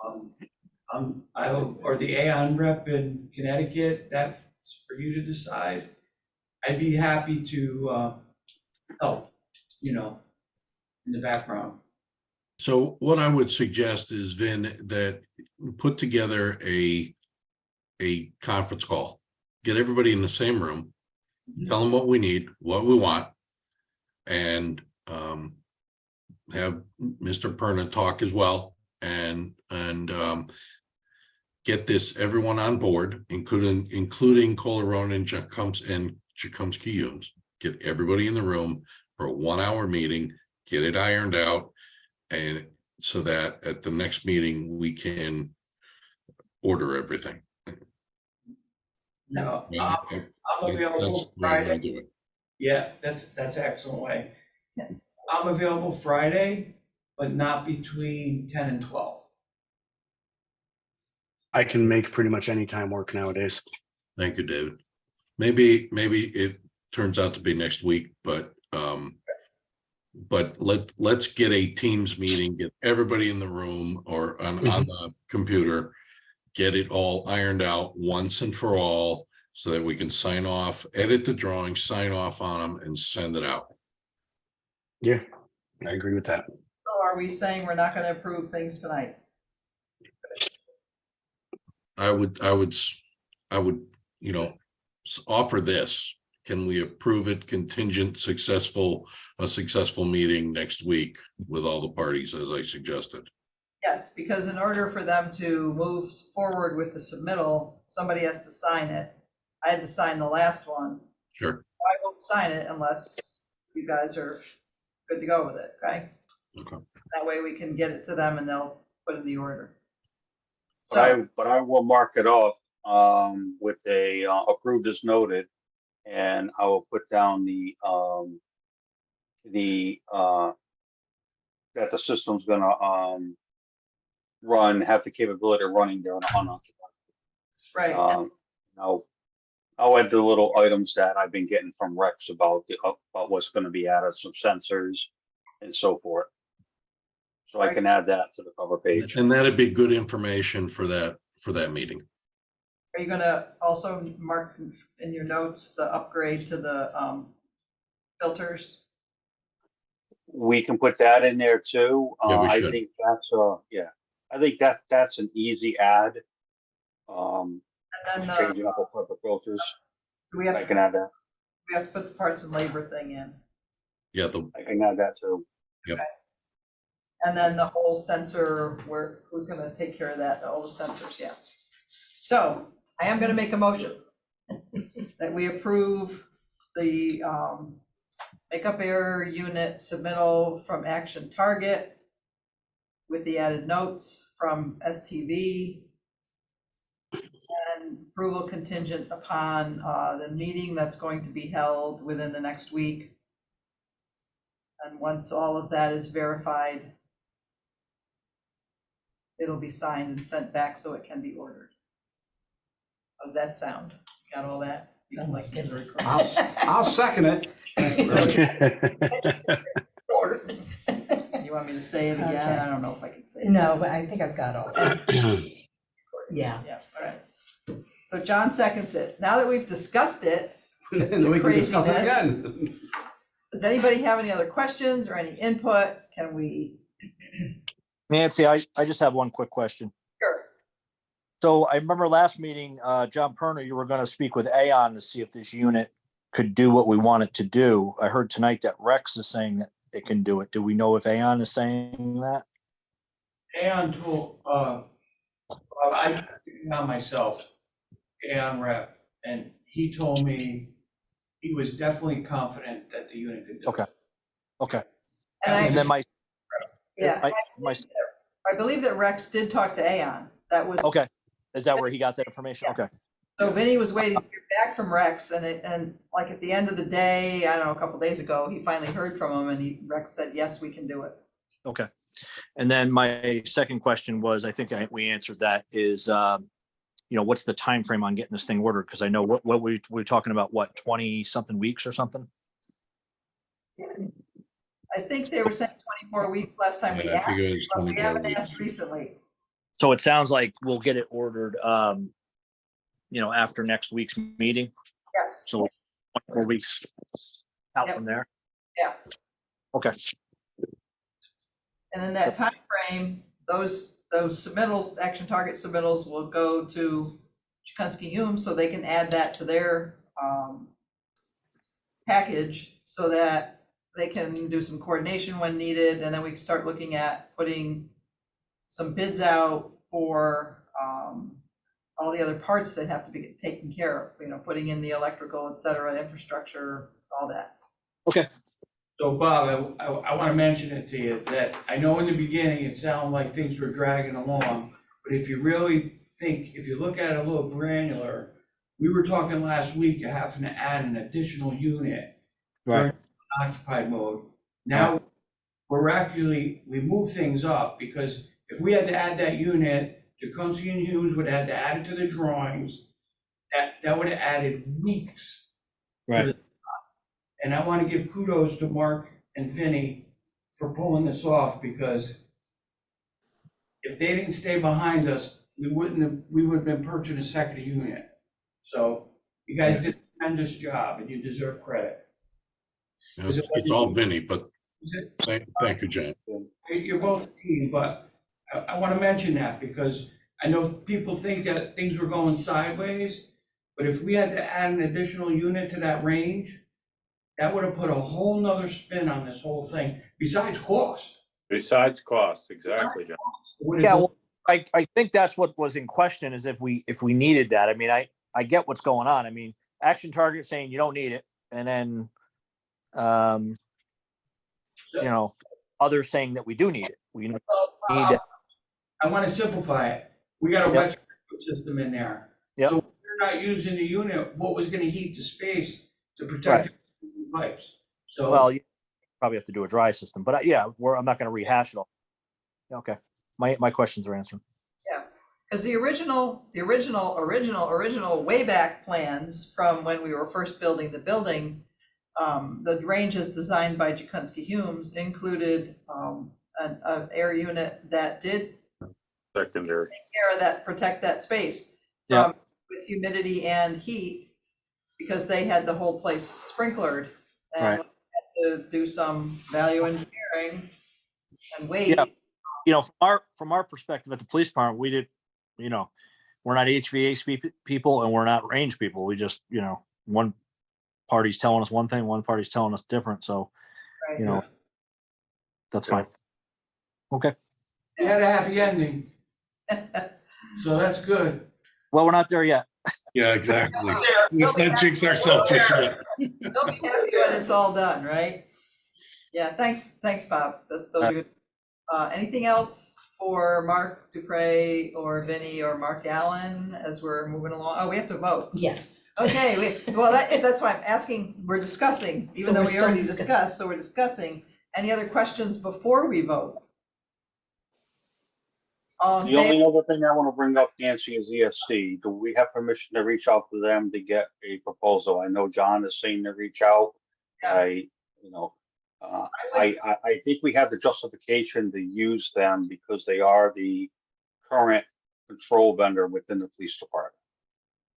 or the Aon rep in Connecticut. It's for you to decide. I'd be happy to help, in the background. So what I would suggest is, Vin, that we put together a conference call, get everybody in the same room, tell them what we need, what we want, and have Mr. Perna talk as well, and get everyone on board, including Colorado and Tecumseh Humes. Get everybody in the room for a 1-hour meeting, get it ironed out, and so that at the next meeting we can order everything. No, Yeah, I'm that's available the way I wanna Friday. do it. Yeah, that's an excellent way. I'm available Friday, but not between 10 and 12. I can make pretty much any time work nowadays. Thank you, David. Maybe it turns out to be next week, but let's get a Teams meeting, get everybody in the room or on the computer, get it all ironed out once and for all, so that we can sign off, edit the drawings, sign off on them, and send it out. Yeah, I agree with that. So are we saying we're not gonna approve things tonight? I would, offer this. Can we approve it contingent a successful meeting next week with all the parties as I suggested? Yes, because in order for them to move forward with the submittal, somebody has to sign it. I had to sign the last one. Sure. I won't sign it unless you guys are good to go with it, okay? Okay. That way we can get it to them and they'll put in the order. So, But I will mark it up with a approved as noted, and I will put down that the system's gonna have the capability of running during unoccupied. right, I'll add the little items that I've been getting from Rex about what's going to be added, some sensors and so forth. So I can add that to the cover page. And that'd be good information for that meeting. are you gonna also mark in your notes the upgrade to the filters? We can put that in there too. Yeah, we I should. think I think that's an easy add. And then Changing up a couple filters. we have I to, can add that. we have to put the parts and labor thing in. Yeah, I can add that too. And then the whole sensor, who's gonna take care of that, all the sensors, yeah. So I am gonna make a motion that we approve the makeup air unit submittal from Action Target with the added notes from STV, and approval contingent upon the meeting that's going to be held within the next week. And once all of that is verified, it'll be signed and sent back so it can be ordered. How does that sound? Got all that? You can like give the I'll second it. You want me to say it again? Okay. I don't know if I can say it. No, but I think I've got all that. Yeah. Yeah, all right. So John seconds it. Now that we've discussed it, And we can discuss it craziness. again. does anybody have any other questions or any input? Can we? Nancy, I just have one quick question. Sure. So I remember last meeting, John Perna, you were going to speak with Aon to see if this unit could do what we want it to do. I heard tonight that Rex is saying that it can do it. Do we know if Aon is saying that? Aon told, I took it on myself, Aon rep, and he told me he was definitely confident that the unit could do it. Okay. Okay. And then my, yeah, my, I believe that Rex did talk to Aon. That was. okay. Is that where he got that information? Yeah. Okay. So Vinny was waiting to hear back from Rex, and like at the end of the day, I don't know, a couple days ago, he finally heard from him, and Rex said, yes, we can do it. Okay. And then my second question was, I think we answered that, is, what's the time frame on getting this thing ordered? Because I know what we're talking about, 20 something weeks or something? I think they were saying 24 weeks last time we Yeah, I think asked, it was but we 24 haven't weeks. asked recently. So it sounds like we'll get it ordered after next week's meeting. Yes. So 4 weeks out Yep. from there. Yeah. Okay. And in that time frame, those submittals, action target submittals will go to Chikunsky Hume so they can add that to their package so that they can do some coordination when needed, and then we can start looking at putting some bids out for all the other parts that have to be taken care of, putting in the electrical, et cetera, infrastructure, all that. Okay. So Bob, I want to mention it to you that I know in the beginning, it sounded like things were dragging along, but if you really think, if you look at it a little granular, we were talking last week of having to add an additional unit Right. during occupied mode. Now, we move things up because if we had to add that unit, Chikunsky and Hughes would have had to add it to the drawings. That would have added weeks. Right. And I want to give kudos to Mark and Vinny for pulling this off, because if they didn't stay behind us, we would have been purchasing a second unit. So you guys did a tremendous job and you deserve credit. It's all Vinny, but thank you, John. You're both a team, but I want to mention that because I know people think that things were going sideways, but if we had to add an additional unit to that range, that would have put a whole nother spin on this whole thing, besides cost. Besides cost, exactly, John. Yeah, well, I think that's what was in question, is if we needed that. I mean, I get what's going on. I mean, Action Target saying you don't need it, and then others saying that we do need it. We need it. I want to simplify it. We got a wet system in there. Yep. So we're not using the unit, what was going to heat the space to protect the pipes. So Well, you probably have to do a dry system, but I'm not going to rehash it all. Okay, my questions are answered. Yeah, because the original way back plans from when we were first building the building, the ranges designed by Chikunsky Humes included an air unit that did Secondary. take care of that, protect that space from with humidity and heat, because they had the whole place sprinklered and had to do some value engineering and wait. Yeah. From our perspective at the police department, we did, we're not HVAC people and we're not range people. We just, one party's telling us one thing, one party's telling us different. So, that's fine. Okay. it had a happy ending. So that's good. Well, we're not there yet. Yeah, exactly. Let's not jinx ourselves just yet. They'll be happy when it's all done, right? Yeah, thanks, Bob. Those are good. Anything else for Mark Dupre or Vinny or Mark Allen as we're moving along? Oh, we have to vote. Yes. Okay, that's why I'm asking, we're discussing, even though we already discussed, so we're discussing. Any other questions before we vote? The only other thing I want to bring up, Nancy, is ESC. Do we have permission to reach out to them to get a proposal? I know John is saying to reach out. Yeah. I think we have the justification to use them because they are the current control vendor within the police department.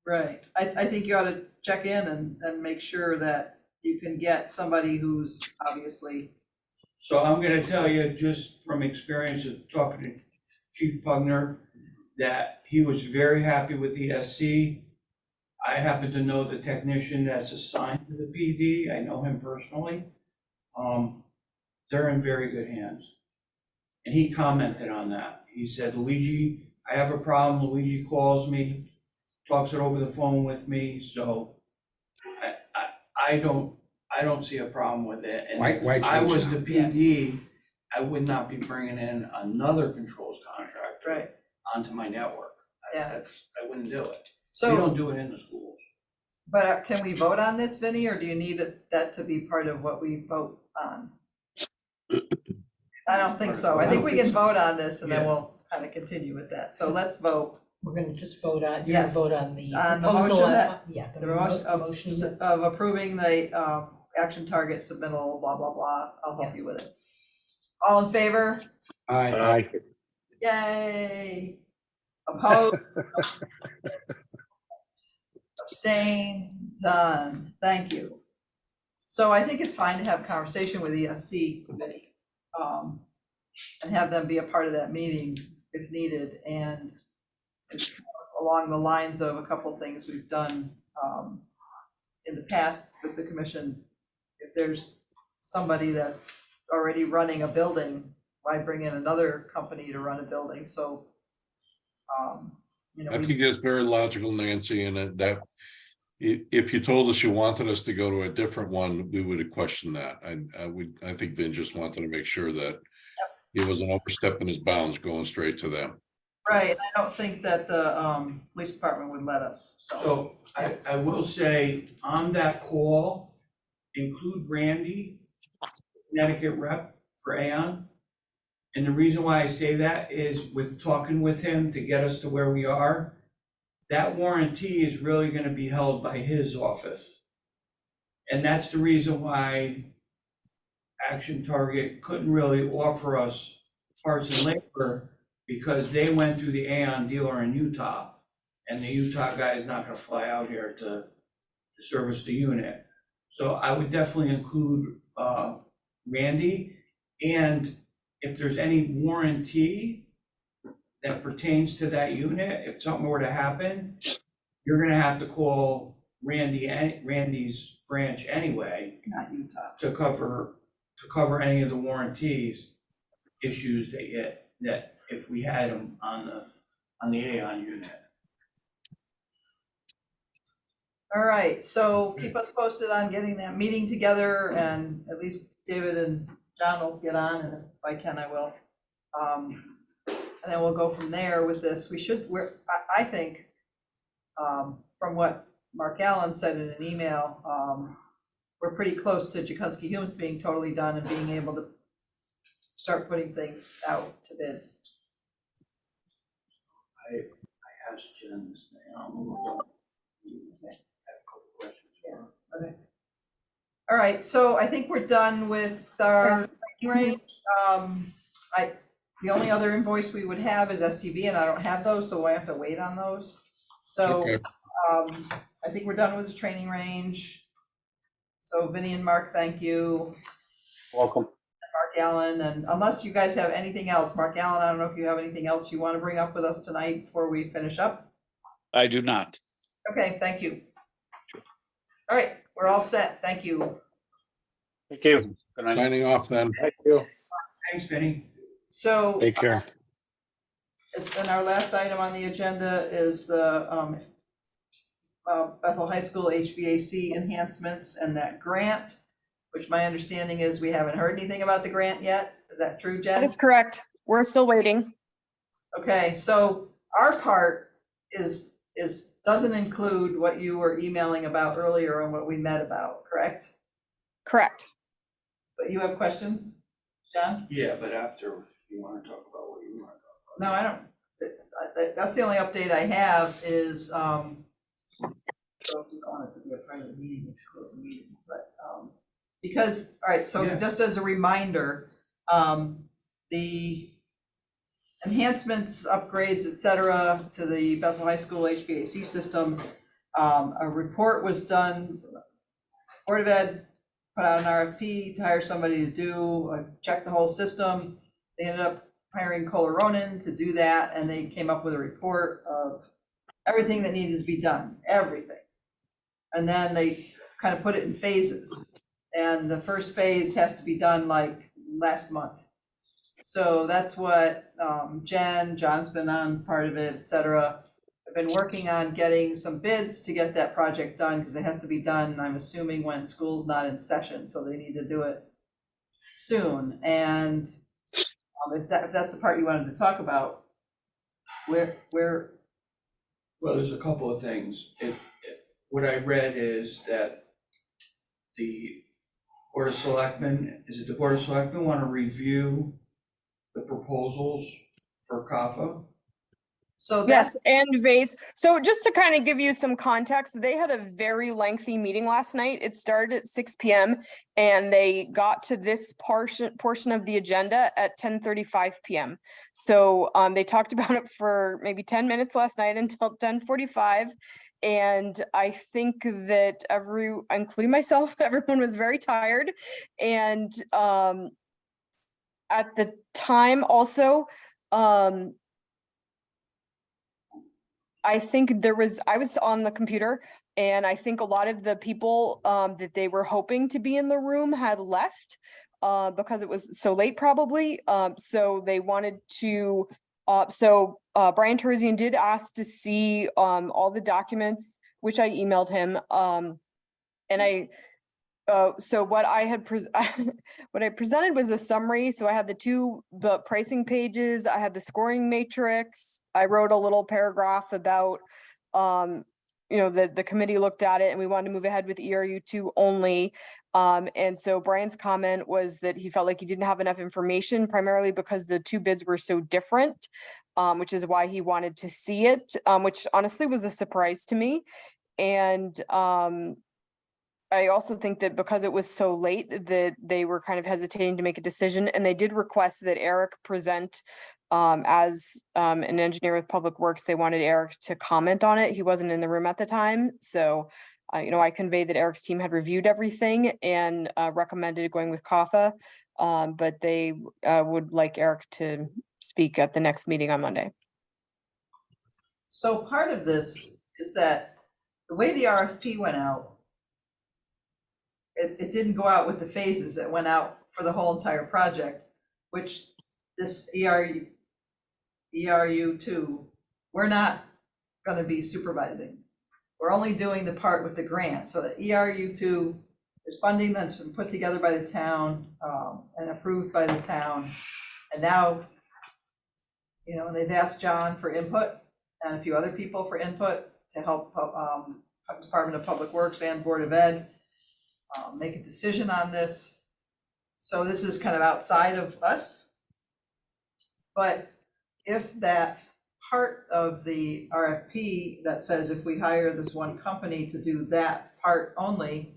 Right. I think you ought to check in and make sure that you can get somebody who's obviously. So I'm going to tell you, just from experience of talking to Chief Pugner, that he was very happy with ESC. I happen to know the technician that's assigned to the PD. I know him personally. They're in very good hands. And he commented on that. He said, Luigi, I have a problem. Luigi calls me, talks it over the phone with me. So I don't see a problem with it. And Why if I was change the PD, I would not be bringing in another controls contractor onto my network. I wouldn't do it. We So, don't do it in the schools. but can we vote on this, Vinny, or do you need that to be part of what we vote on? I don't think so. I think we can vote on this and then we'll kind of continue with that. So let's vote. We're gonna just vote on, you're gonna Yes. vote on the On the proposal. motion that- The The motion motion of that's- approving the action target submittal, blah, blah, blah. I'll help you with it. All in favor? Aye. Yay. Opposed? Abstain, done, thank you. So I think it's fine to have a conversation with the ESC committee, and have them be a part of that meeting if needed, and it's along the lines of a couple of things we've done in the past with the commission. If there's somebody that's already running a building, why bring in another company to run a building? So, you know, I think that's very logical, Nancy, and that if you told us you wanted us to go to a different one, we would have questioned that. I think Vin just wanted to make sure that he wasn't overstepping his bounds going straight to them. right, I don't think that the police department would let us, So I will say on that call, include Randy, Connecticut rep for Aon. And the reason why I say that is with talking with him to get us to where we are, that warranty is really gonna be held by his office. And that's the reason why Action Target couldn't really offer us parts and labor, because they went through the Aon dealer in Utah. And the Utah guy is not gonna fly out here to service the unit. So I would definitely include Randy, and if there's any warranty that pertains to that unit, if something were to happen, you're gonna have to call Randy's branch anyway not Utah. to cover any of the warranties issues that if we had them on the Aon unit. All right, so keep us posted on getting that meeting together, and at least David and John will get on, and if I can, I will. And then we'll go from there with this. I think, from what Mark Allen said in an email, we're pretty close to Jakunski Humes being totally done and being able to start putting things out to bid. I asked Jen this thing, I don't know. I have a couple questions for her. Okay. All right, so I think we're done with our range. The only other invoice we would have is STV, and I don't have those, so I have to wait on those. So Okay. I think we're done with the training range. So Vinny and Mark, thank you. Welcome. Mark Allen, and unless you guys have anything else, Mark Allen, I don't know if you have anything else you want to bring up with us tonight before we finish up. I do not. Okay, thank you. All right, we're all set. Thank you. Thank you. Good night. Signing off then. Thank you. Thanks, Vinny. So, Take care. and our last item on the agenda is the Bethel High School HVAC enhancements and that grant, which my understanding is we haven't heard anything about the grant yet. Is that true, Jen? That is correct. We're still waiting. Okay, so our part doesn't include what you were emailing about earlier and what we met about, correct? Correct. But you have questions, John? Yeah, but after you want to talk about what you want to talk about. No, I don't. That's the only update I have is, so if you don't want it to be a private meeting, we should close the meeting, but, because, all right, so Yeah. just as a reminder, the enhancements, upgrades, et cetera, to the Bethel High School HVAC system, a report was done, Board of Ed put out an RFP to hire somebody to do, check the whole system. They ended up hiring Kohler Ronan to do that, and they came up with a report of everything that needed to be done, everything. And then they kind of put it in phases. And the first phase has to be done like last month. So that's what John's been on part of it, et cetera. I've been working on getting some bids to get that project done, because it has to be done, I'm assuming, when school's not in session, so they need to do it soon. And if that's the part you wanted to talk about, where Well, there's a couple of things. What I read is that the Board of Selectmen, is it the Board of Selectmen want to review the proposals for CAFA? So that's, Yes, and Vase. So just to kind of give you some context, they had a very lengthy meeting last night. It started at 6 p.m. and they got to this portion of the agenda at 10:35 p.m. So they talked about it for maybe 10 minutes last night until 10:45. And I think that including myself, everyone was very tired. And at the time also, I think I was on the computer and I think a lot of the people that they were hoping to be in the room had left because it was so late probably. So they wanted to, Brian Terzian did ask to see all the documents, which I emailed him. So what I had what I presented was a summary. So I had the pricing pages, I had the scoring matrix. I wrote a little paragraph about, the committee looked at it and we wanted to move ahead with ERU2 only. And so Brian's comment was that he felt like he didn't have enough information, primarily because the two bids were so different, which is why he wanted to see it, which honestly was a surprise to me. And I also think that because it was so late that they were kind of hesitating to make a decision, and they did request that Eric present as an engineer with Public Works. They wanted Eric to comment on it. He wasn't in the room at the time. So, I conveyed that Eric's team had reviewed everything and recommended going with CAFA, but they would like Eric to speak at the next meeting on Monday. so part of this is that the way the RFP went out, it didn't go out with the phases. It went out for the whole entire project, which this ERU2, we're not going to be supervising. We're only doing the part with the grant. So the ERU2, there's funding that's been put together by the town and approved by the town. And now, they've asked John for input and a few other people for input to help Department of Public Works and Board of Ed make a decision on this. So this is kind of outside of us. But if that part of the RFP that says if we hire this one company to do that part only,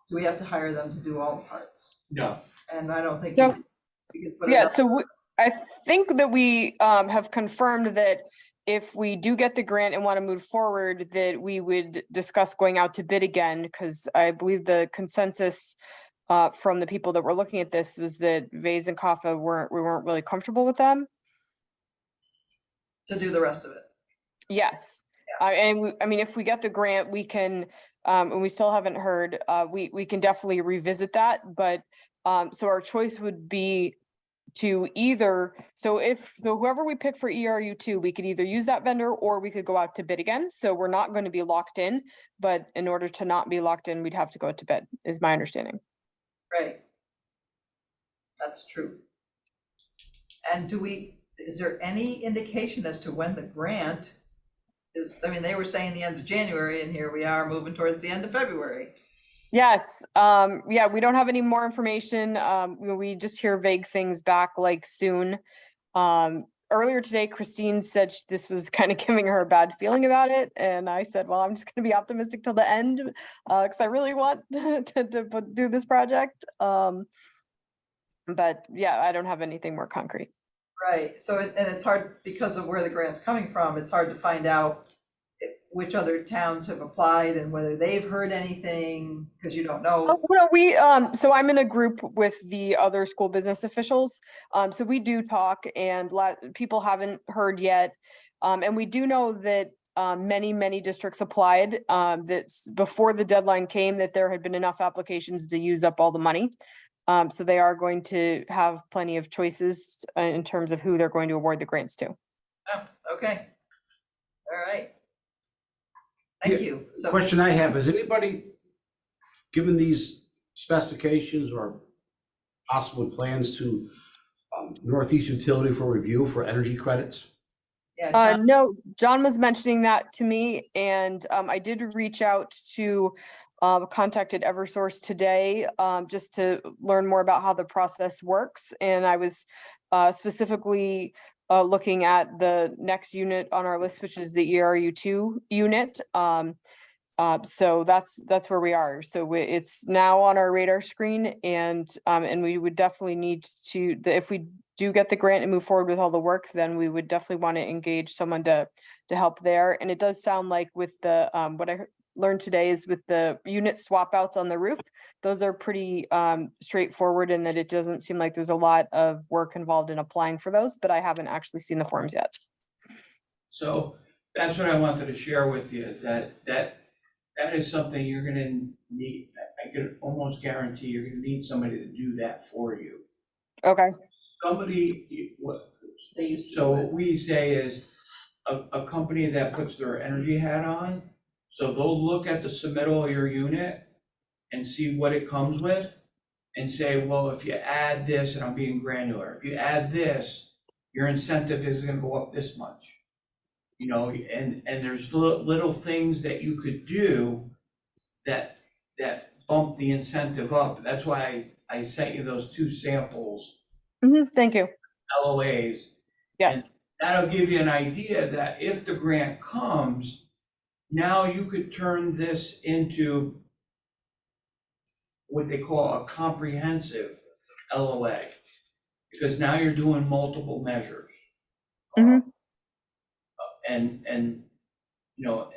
do we have to hire them to do all the parts? No. And I don't think. So, we can put it yeah, up. so I think that we have confirmed that if we do get the grant and want to move forward, that we would discuss going out to bid again, because I believe the consensus from the people that were looking at this was that Vase and CAFA we weren't really comfortable with them. To do the rest of it. Yes. If we get the grant, we can, and we still haven't heard, we can definitely revisit that. But so our choice would be to whoever we pick for ERU2, we could either use that vendor or we could go out to bid again. So we're not going to be locked in, but in order to not be locked in, we'd have to go out to bid, is my understanding. Right. That's true. And is there any indication as to when the grant is? They were saying the end of January, and here we are moving towards the end of February. Yes. We don't have any more information. We just hear vague things back like soon. Earlier today, Christine said this was kind of giving her a bad feeling about it. And I said, well, I'm just going to be optimistic till the end because I really want to do this project. But yeah, I don't have anything more concrete. Right. So, and it's hard because of where the grant's coming from. It's hard to find out which other towns have applied and whether they've heard anything, because you don't know. So I'm in a group with the other school business officials. So we do talk, and people haven't heard yet. And we do know that many districts applied, that before the deadline came, that there had been enough applications to use up all the money. So they are going to have plenty of choices in terms of who they're going to award the grants to. Oh, okay. All right. Thank you. So, Question I have, has anybody given these specifications or possible plans to Northeast Utility for review for energy credits? yeah, John, No, John was mentioning that to me, and I did reach out to contacted Eversource today just to learn more about how the process works. And I was specifically looking at the next unit on our list, which is the ERU2 unit. So that's where we are. So it's now on our radar screen, and we would definitely need to, if we do get the grant and move forward with all the work, then we would definitely want to engage someone to help there. And it does sound like with the what I learned today is with the unit swap outs on the roof, those are pretty straightforward, and that it doesn't seem like there's a lot of work involved in applying for those, but I haven't actually seen the forms yet. So that's what I wanted to share with you, that is something you're gonna need. I could almost guarantee you're gonna need somebody to do that for you. Okay. Somebody, so what we say is a company that puts their energy hat on. So they'll look at the submittal of your unit and see what it comes with and say, well, if you add this, and I'm being granular, if you add this, your incentive is gonna go up this much. You know, and there's little things that you could do that bump the incentive up. That's why I sent you those 2 samples, Thank you. LOAs. Yes. And that'll give you an idea that if the grant comes, now you could turn this into what they call a comprehensive LOA, because now you're doing multiple measures. And you know,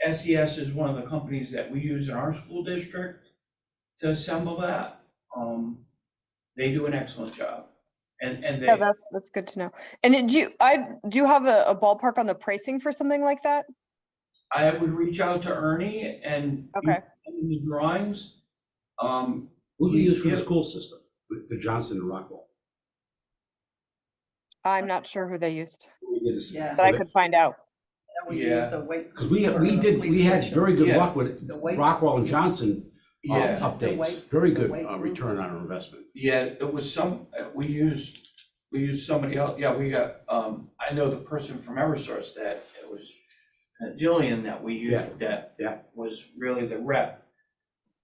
SES is one of the companies that we use in our school district to assemble that. They do an excellent job, and they. Yeah, that's good to know. And do you have a ballpark on the pricing for something like that? I would reach out to Ernie and Okay. in the drawings. Who do you use for the school system? The Johnson and Rockwell. I'm not sure who they used, Yeah. but I could find out. And we used the weight. Because we had very good luck with Rockwell and Johnson updates. Very good return on our investment. Yeah, it was we used somebody else. Yeah, we got, I know the person from Eversource that it was Jillian that we used that was really the rep.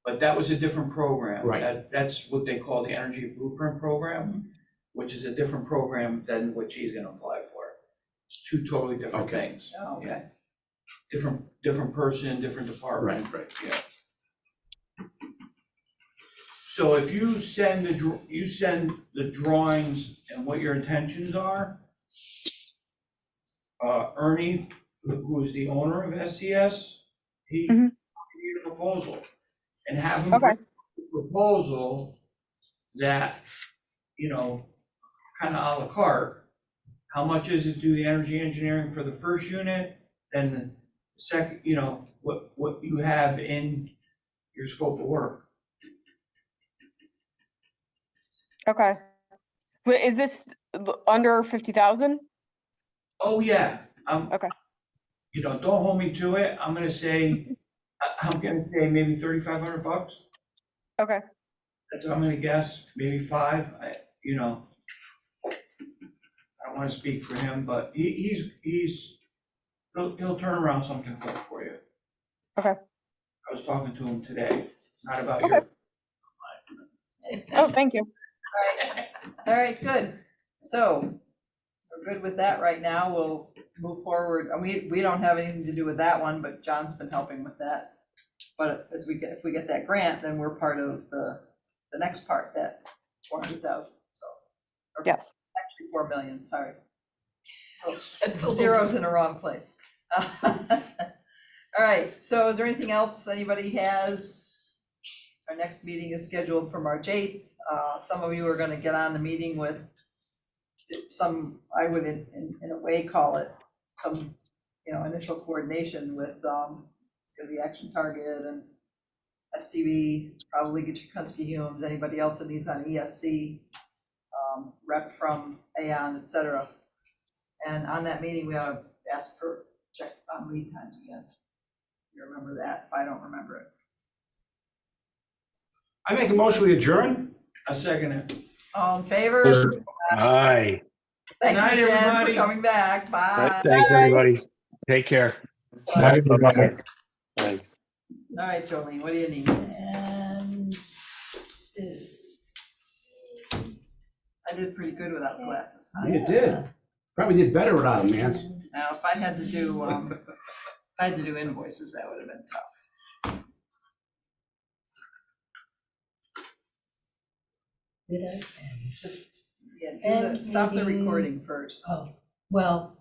But that was a different program. Right. That's what they call the Energy Blueprint Program, which is a different program than what she's gonna apply for. It's 2 totally different things. Oh, okay. Yeah. Different person, different department. Right. Yeah. So if you send the drawings and what your intentions are, Ernie, who is the owner of SES, he need a proposal, and have him bring a proposal that, you know, kind of à la carte. How much is it to do the energy engineering for the first unit, then the second, you know, what you have in your scope of work. Okay. But is this under 50,000? Oh, yeah. Okay. You know, don't hold me to it. I'm gonna say maybe $3,500. Okay. That's what I'm gonna guess, maybe 5. You know, I don't wanna speak for him, but he'll turn around something quick for you. Okay. I was talking to him today, not about you. Oh, thank you. All right, good. So we're good with that right now. We'll move forward. And we don't have anything to do with that one, but John's been helping with that. But if we get that grant, then we're part of the next part, that 400,000. So yes, actually 4 million. Sorry, zeros in the wrong place. All right. So is there anything else anybody has? Our next meeting is scheduled for March 8th. Some of you are going to get on the meeting with some, I would in a way call it some, initial coordination with, it's going to be Action Target and STV, probably get your Kunsky Humes, anybody else that needs on ESC, rep from Aon, et cetera. And on that meeting, we ought to ask for check on lead times again. You remember that? If I don't remember it. I make a motion, we adjourn? I second it. All in favor? Aye. Thank Good night, you, Jen, for everybody. coming back. Bye. Thanks, everybody. Take care. Thanks. All right, Jolene, what do you need? And I did pretty good. good without glasses, huh? You did. Probably did better without them, Nance. Now, if I had to do, invoices, that would have been tough. Did I? Just, And stop the meeting- recording first. Oh, well,